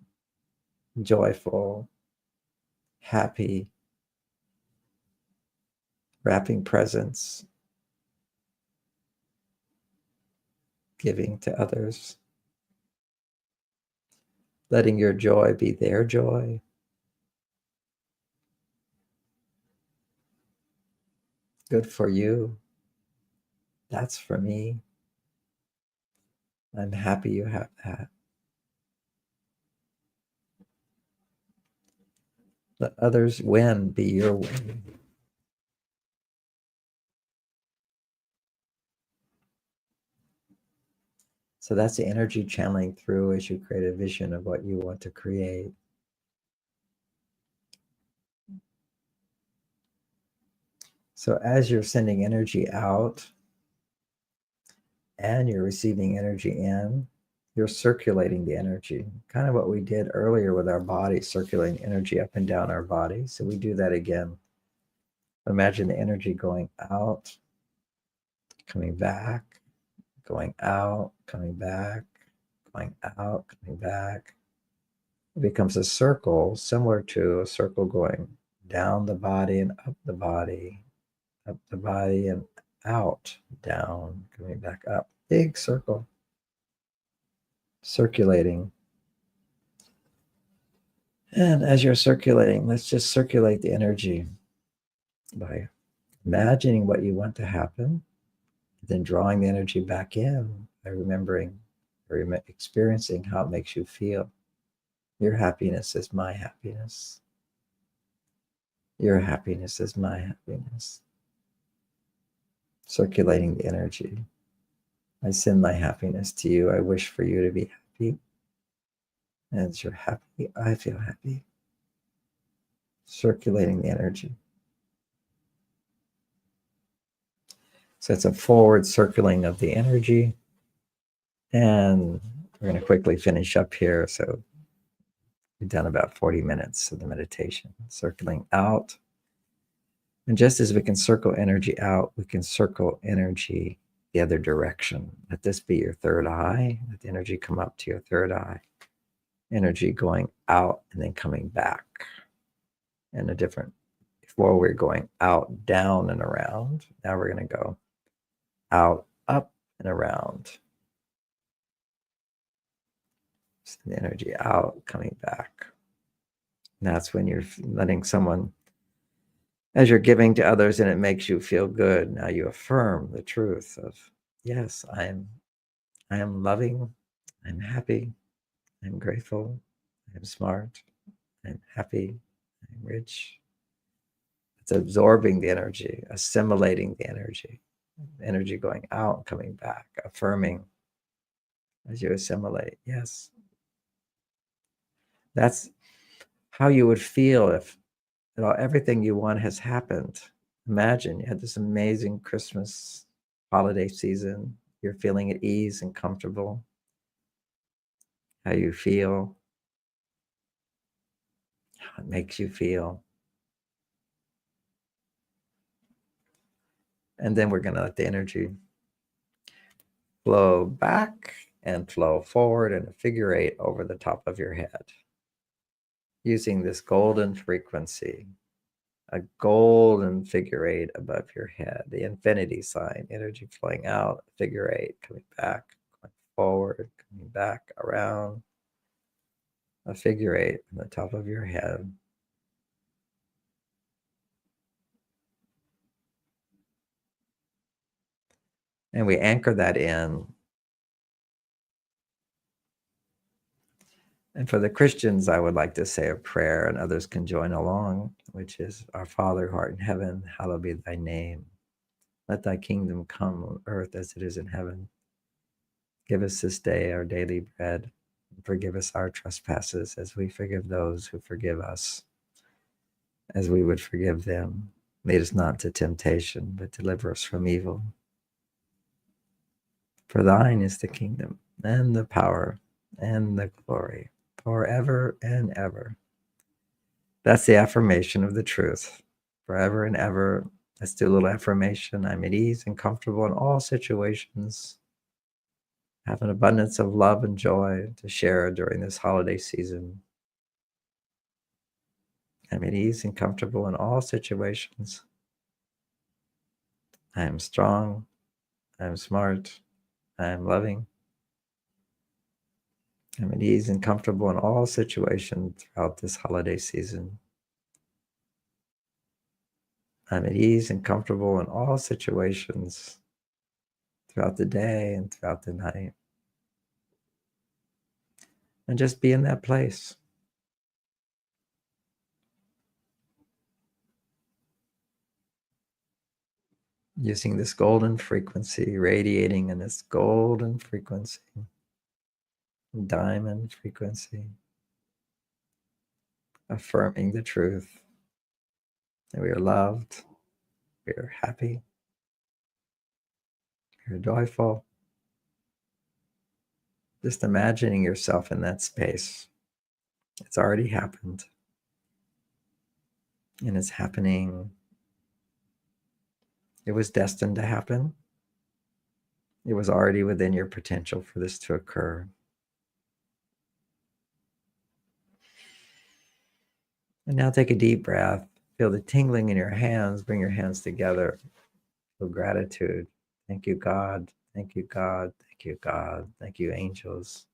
joyful, happy, wrapping presents, giving to others, letting your joy be their joy. Good for you. That's for me. I'm happy you have that. Let others' win be your win. So that's the energy channeling through as you create a vision of what you want to create. So as you're sending energy out and you're receiving energy in, you're circulating the energy. Kind of what we did earlier with our body, circulating energy up and down our body. So we do that again. Imagine the energy going out, coming back, going out, coming back, going out, coming back. It becomes a circle, similar to a circle going down the body and up the body and out, down, coming back up. Big circle. circulating. And as you're circulating, let's just circulate the energy by imagining what you want to happen, then drawing the energy back in by remembering or experiencing how it makes you feel. Your happiness is my happiness. Your happiness is my happiness. Circulating the energy. I send my happiness to you. I wish for you to be happy. And as you're happy, I feel happy. Circulating the energy. So it's a forward circling of the energy. And we're going to quickly finish up here. So we've done about 40 minutes of the meditation, circling out. And just as we can circle energy out, we can circle energy the other direction. Let this be your third eye. Let the energy come up to your third eye. Energy going out and then coming back. And a different, before we're going out, down, and around. Now we're going to go out, up, and around. Send the energy out, coming back. And that's when you're letting someone, as you're giving to others and it makes you feel good, now you affirm the truth of, yes, I am loving, I'm happy, I'm grateful, I'm smart, I'm happy, I'm rich. It's absorbing the energy, assimilating the energy going out, coming back, affirming as you assimilate. Yes. That's how you would feel if everything you want has happened. Imagine you had this amazing Christmas holiday season. You're feeling at ease and comfortable. How you feel, how it makes you feel. And then we're going to let the energy flow back and flow forward in a figure eight over the top of your head. Using this golden frequency, a golden figure eight above your head, the infinity sign, energy flowing out, figure eight, coming back, going forward, coming back, around, a figure eight on the top of your head. And we anchor that in. And for the Christians, I would like to say a prayer, and others can join along, which is, Our Father who art in heaven, hallowed be thy name. Let thy kingdom come on earth as it is in heaven. Give us this day our daily bread. And forgive us our trespasses as we forgive those who forgive us, as we would forgive them. Lead us not into temptation, but deliver us from evil. For thine is the kingdom and the power and the glory forever and ever. That's the affirmation of the truth. Forever and ever. Let's do a little affirmation. I'm at ease and comfortable in all situations. Have an abundance of love and joy to share during this holiday season. I'm at ease and comfortable in all situations. I am strong. I am smart. I am loving. I'm at ease and comfortable in all situations throughout this holiday season. I'm at ease and comfortable in all situations throughout the day and throughout the night. And just be in that place. Using this golden frequency, radiating in this golden frequency, diamond frequency, affirming the truth that we are loved, we are happy, we are joyful. Just imagining yourself in that space. It's already happened. And it's happening. It was destined to happen. It was already within your potential for this to occur. And now take a deep breath. Feel the tingling in your hands. Bring your hands together. Feel gratitude. Thank you, God. Thank you, God. Thank you, God. Thank you, angels.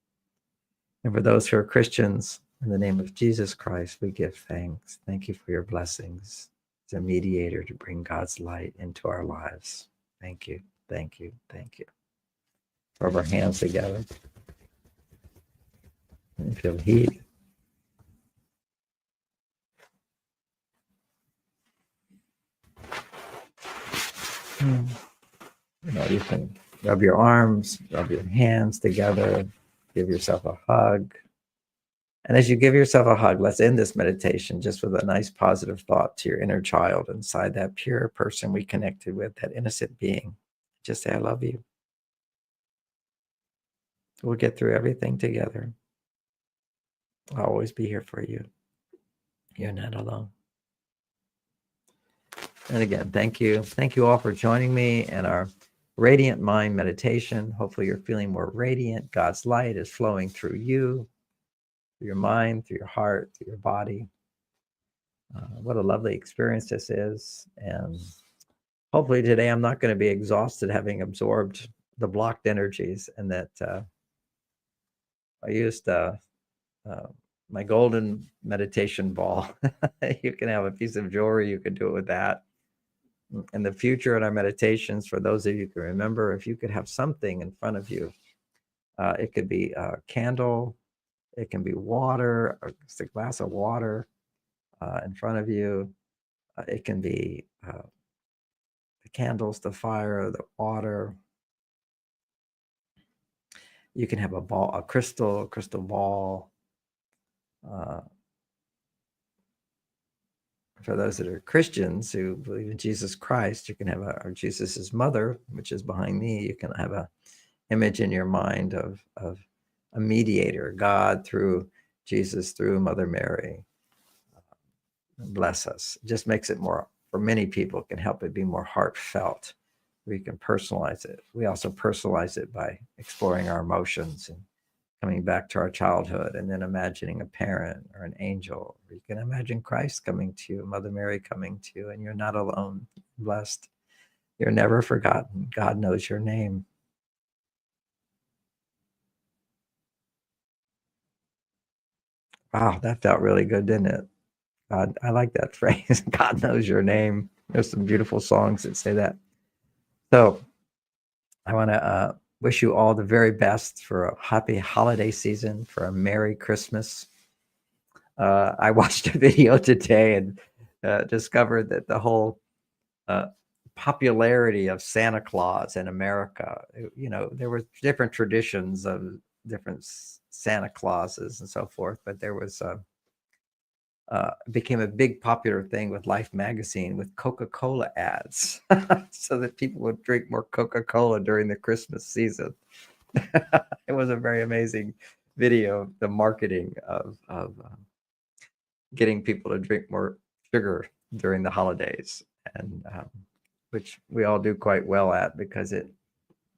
And for those who are Christians, in the name of Jesus Christ, we give thanks. Thank you for your blessings as a mediator to bring God's light into our lives. Thank you, thank you, thank you. Rub our hands together and feel heat. You can rub your arms, rub your hands together, give yourself a hug. And as you give yourself a hug, let's end this meditation just with a nice positive thought to your inner child inside that pure person we connected with, that innocent being. Just say, I love you. We'll get through everything together. I'll always be here for you. You're not alone. And again, thank you. Thank you all for joining me in our Radiant Mind meditation. Hopefully you're feeling more radiant. God's light is flowing through you, through your mind, through your heart, through your body. What a lovely experience this is. And hopefully today I'm not going to be exhausted having absorbed the blocked energies, and that I used my golden meditation ball. You can have a piece of jewelry. You can do it with that. In the future, in our meditations, for those of you who can remember, if you could have something in front of you, it could be a candle, it can be water, or just a glass of water in front of you. It can be the candles, the fire, the water. You can have a ball, a crystal ball. For those that are Christians who believe in Jesus Christ, you can have or Jesus's mother, which is behind me. You can have a image in your mind of a mediator, God through Jesus, through Mother Mary. Bless us. It just makes it more, for many people, can help it be more heartfelt. We can personalize it. We also personalize it by exploring our emotions and coming back to our childhood, and then imagining a parent or an angel. Or you can imagine Christ coming to you, Mother Mary coming to you, and you're not alone. Blessed. You're never forgotten. God knows your name. Wow, that felt really good, didn't it? God, I like that phrase. God knows your name. There's some beautiful songs that say that. So I want to wish you all the very best for a happy holiday season, for a Merry Christmas. I watched a video today and discovered that the whole popularity of Santa Claus in America, there were different traditions of different Santa Clauses and so forth, but there was became a big popular thing with Life magazine with Coca-Cola ads so that people would drink more Coca-Cola during the Christmas season. It was a very amazing video, the marketing of getting people to drink more sugar during the holidays, and which we all do quite well at, because it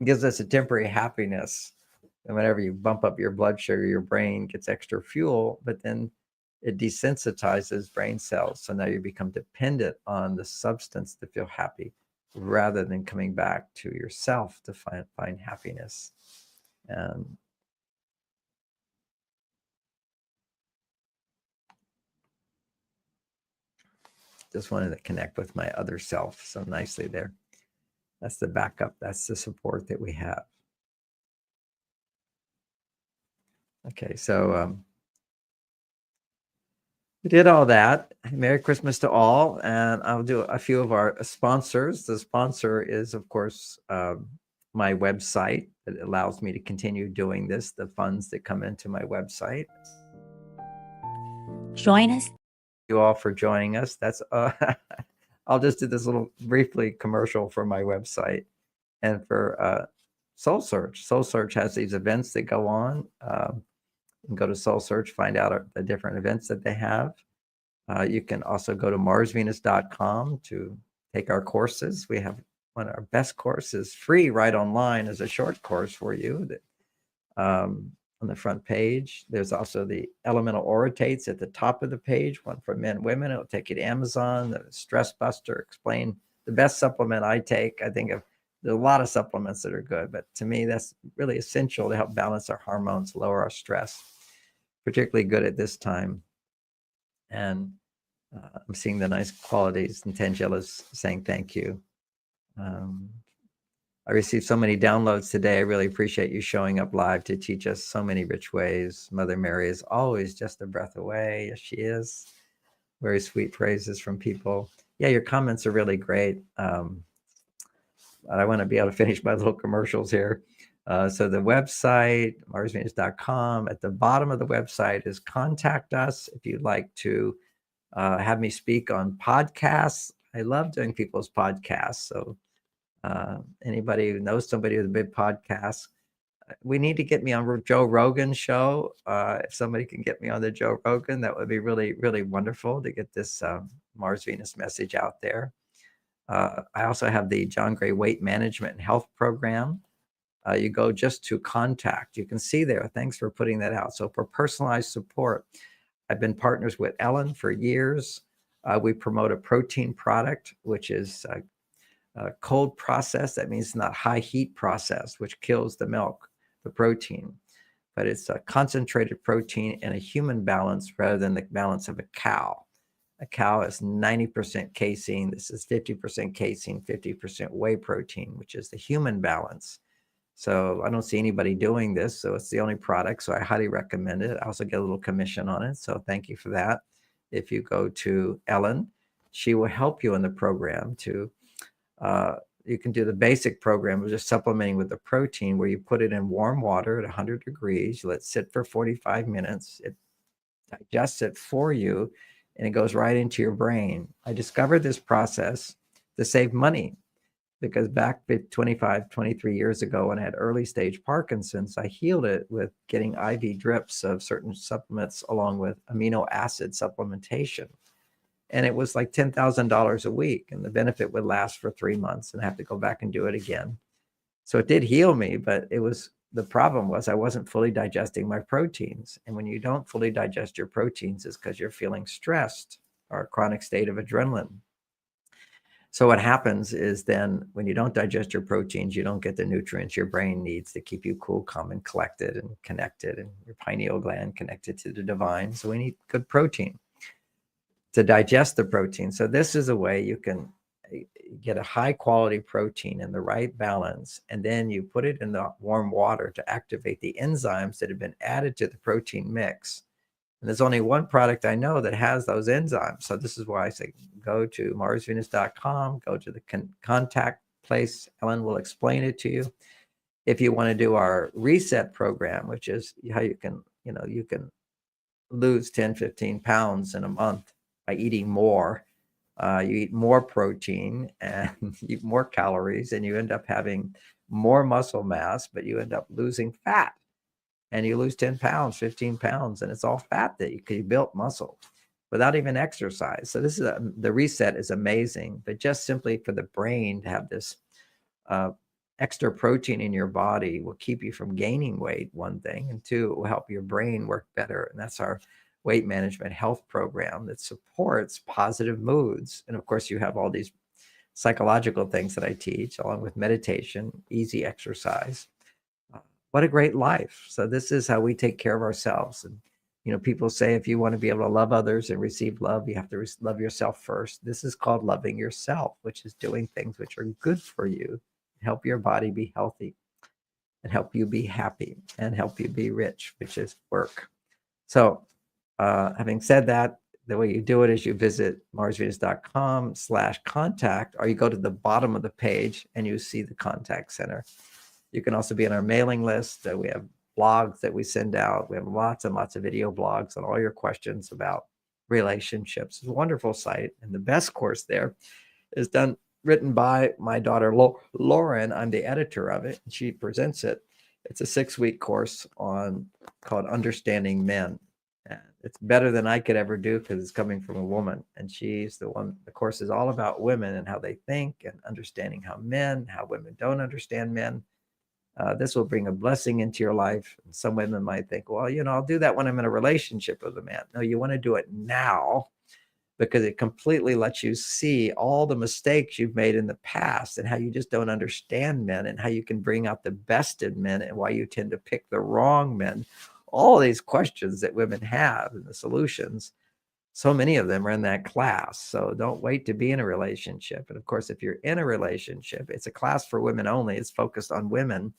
gives us a temporary happiness. And whenever you bump up your blood sugar, your brain gets extra fuel, but then it desensitizes brain cells. So now you become dependent on the substance to feel happy, rather than coming back to yourself to find happiness. And just wanted to connect with my other self so nicely there. That's the backup. That's the support that we have. Okay, so we did all that. Merry Christmas to all. And I'll do a few of our sponsors. The sponsor is, of course, my website that allows me to continue doing this, the funds that come into my website. Join us. Thank you all for joining us. That's I'll just do this little briefly commercial for my website and for Soul Search. Soul Search has these events that go on. You can go to Soul Search, find out the different events that they have. You can also go to marsvenus.com to take our courses. We have one of our best courses free right online as a short course for you that on the front page. There's also the elemental orotates at the top of the page, one for men and women. It'll take you to Amazon. The Stress Buster, explain the best supplement I take. I think there's a lot of supplements that are good, but to me, that's really essential to help balance our hormones, lower our stress. particularly good at this time. And I'm seeing the nice qualities, and Tangela's saying thank you. I received so many downloads today. I really appreciate you showing up live to teach us so many rich ways. Mother Mary is always just a breath away. Yes, she is. Very sweet phrases from people. Yeah, your comments are really great. I want to be able to finish my little commercials here. So the website, marsvenus.com, at the bottom of the website is contact us if you'd like to have me speak on podcasts. I love doing people's podcasts. So anybody who knows somebody with a big podcast, we need to get me on Joe Rogan's show. If somebody can get me on the Joe Rogan, that would be really, really wonderful to get this Mars Venus message out there. I also have the John Gray Weight Management and Health Program. You go just to contact. You can see there. Thanks for putting that out. So for personalized support, I've been partners with Ellen for years. We promote a protein product, which is cold process. That means not high heat process, which kills the milk, the protein. But it's a concentrated protein in a human balance rather than the balance of a cow. A cow is 90% casein. This is 50% casein, 50% whey protein, which is the human balance. So I don't see anybody doing this. So it's the only product. So I highly recommend it. I also get a little commission on it. So thank you for that. If you go to Ellen, she will help you in the program to, you can do the basic program of just supplementing with the protein where you put it in warm water at 100 degrees. You let it sit for 45 minutes. It digests it for you and it goes right into your brain. I discovered this process to save money because back 25, 23 years ago when I had early stage Parkinson's, I healed it with getting IV drips of certain supplements along with amino acid supplementation. And it was like $10,000 a week. And the benefit would last for 3 months and I have to go back and do it again. So it did heal me, but the problem was I wasn't fully digesting my proteins. And when you don't fully digest your proteins, it's because you're feeling stressed or a chronic state of adrenaline. So what happens is then when you don't digest your proteins, you don't get the nutrients your brain needs to keep you cool, calm, and collected and connected, and your pineal gland connected to the divine. So we need good protein to digest the protein. So this is a way you can get a high quality protein in the right balance, and then you put it in the warm water to activate the enzymes that have been added to the protein mix. And there's only one product I know that has those enzymes. So this is why I say go to marsvenus.com, go to the contact place. Ellen will explain it to you. If you want to do our reset program, which is how you can lose 10, 15 pounds in a month by eating more. You eat more protein and you eat more calories and you end up having more muscle mass, but you end up losing fat. And you lose 10 pounds, 15 pounds, and it's all fat that you built muscle without even exercise. So this is the reset is amazing, but just simply for the brain to have this extra protein in your body will keep you from gaining weight, one thing, and two, it will help your brain work better. And that's our weight management health program that supports positive moods. And of course, you have all these psychological things that I teach, along with meditation, easy exercise. What a great life. So this is how we take care of ourselves. And, people say if you want to be able to love others and receive love, you have to love yourself first. This is called loving yourself, which is doing things which are good for you, help your body be healthy and help you be happy and help you be rich, which is work. So having said that, the way you do it is you visit marsvenus.com/contact, or you go to the bottom of the page and you see the contact center. You can also be on our mailing list. We have blogs that we send out. We have lots and lots of video blogs on all your questions about relationships. It's a wonderful site. And the best course there is written by my daughter, Lauren. I'm the editor of it. And she presents it. It's a 6-week course called Understanding Men. And it's better than I could ever do because it's coming from a woman. And she's the one. The course is all about women and how they think and understanding how women don't understand men. This will bring a blessing into your life. And some women might think, well, I'll do that when I'm in a relationship with a man. No, you want to do it now because it completely lets you see all the mistakes you've made in the past and how you just don't understand men and how you can bring out the best in men and why you tend to pick the wrong men all these questions that women have and the solutions. So many of them are in that class. So don't wait to be in a relationship. And of course, if you're in a relationship, it's a class for women only. It's focused on women.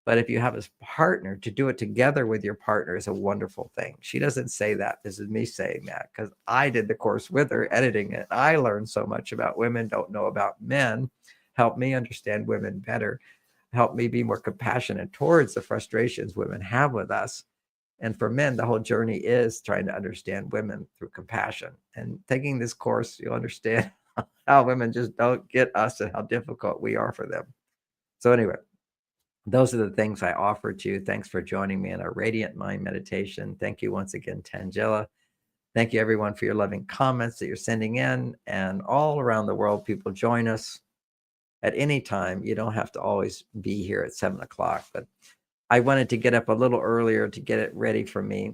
But if you have a partner, to do it together with your partner is a wonderful thing. She doesn't say that. This is me saying that because I did the course with her, editing it. I learned so much about women, don't know about men, helped me understand women better, helped me be more compassionate towards the frustrations women have with us. And for men, the whole journey is trying to understand women through compassion. And taking this course, you'll understand how women just don't get us and how difficult we are for them. So anyway, those are the things I offer to you. Thanks for joining me in our Radiant Mind meditation. Thank you once again, Tangela. Thank you, everyone, for your loving comments that you're sending in. And all around the world, people join us at any time. You don't have to always be here at 7 o'clock. But I wanted to get up a little earlier to get it ready for me,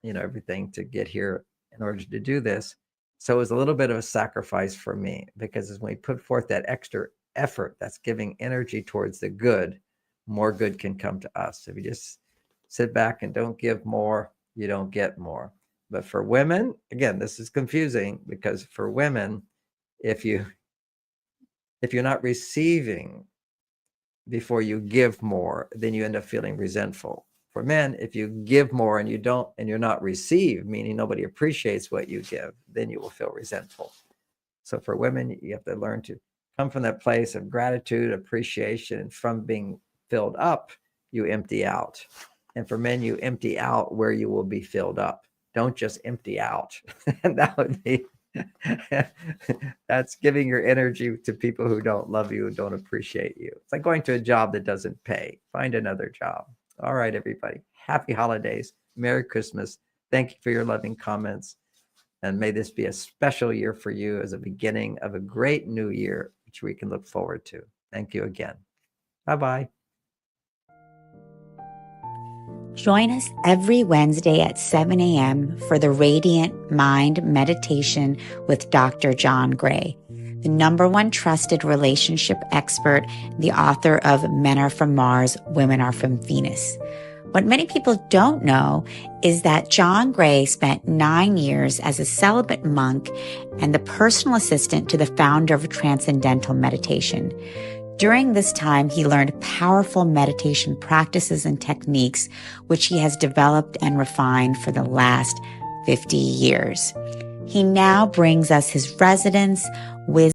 everything to get here in order to do this. So it was a little bit of a sacrifice for me, because as we put forth that extra effort, that's giving energy towards the good, more good can come to us. If you just sit back and don't give more, you don't get more. But for women, again, this is confusing, because for women, if you're not receiving before you give more, then you end up feeling resentful. For men, if you give more and you're not received, meaning nobody appreciates what you give, then you will feel resentful. So for women, you have to learn to come from that place of gratitude, appreciation, and from being filled up, you empty out. And for men, you empty out where you will be filled up. Don't just empty out. And that would be that's giving your energy to people who don't love you and don't appreciate you. It's like going to a job that doesn't pay. Find another job. All right, everybody. Happy holidays. Merry Christmas. Thank you for your loving comments. And may this be a special year for you as a beginning of a great new year, which we can look forward to. Thank you again. Bye-bye. Join us every Wednesday at 7 a.m. for the Radiant Mind Meditation with Dr. John Gray, the #1 trusted relationship expert, the author of Men Are From Mars, Women Are From Venus. What many people don't know is that John Gray spent 9 years as a celibate monk and the personal assistant to the founder of Transcendental Meditation. During this time, he learned powerful meditation practices and techniques, which he has developed and refined for the last 50 years. He now brings us his residence, wisdom,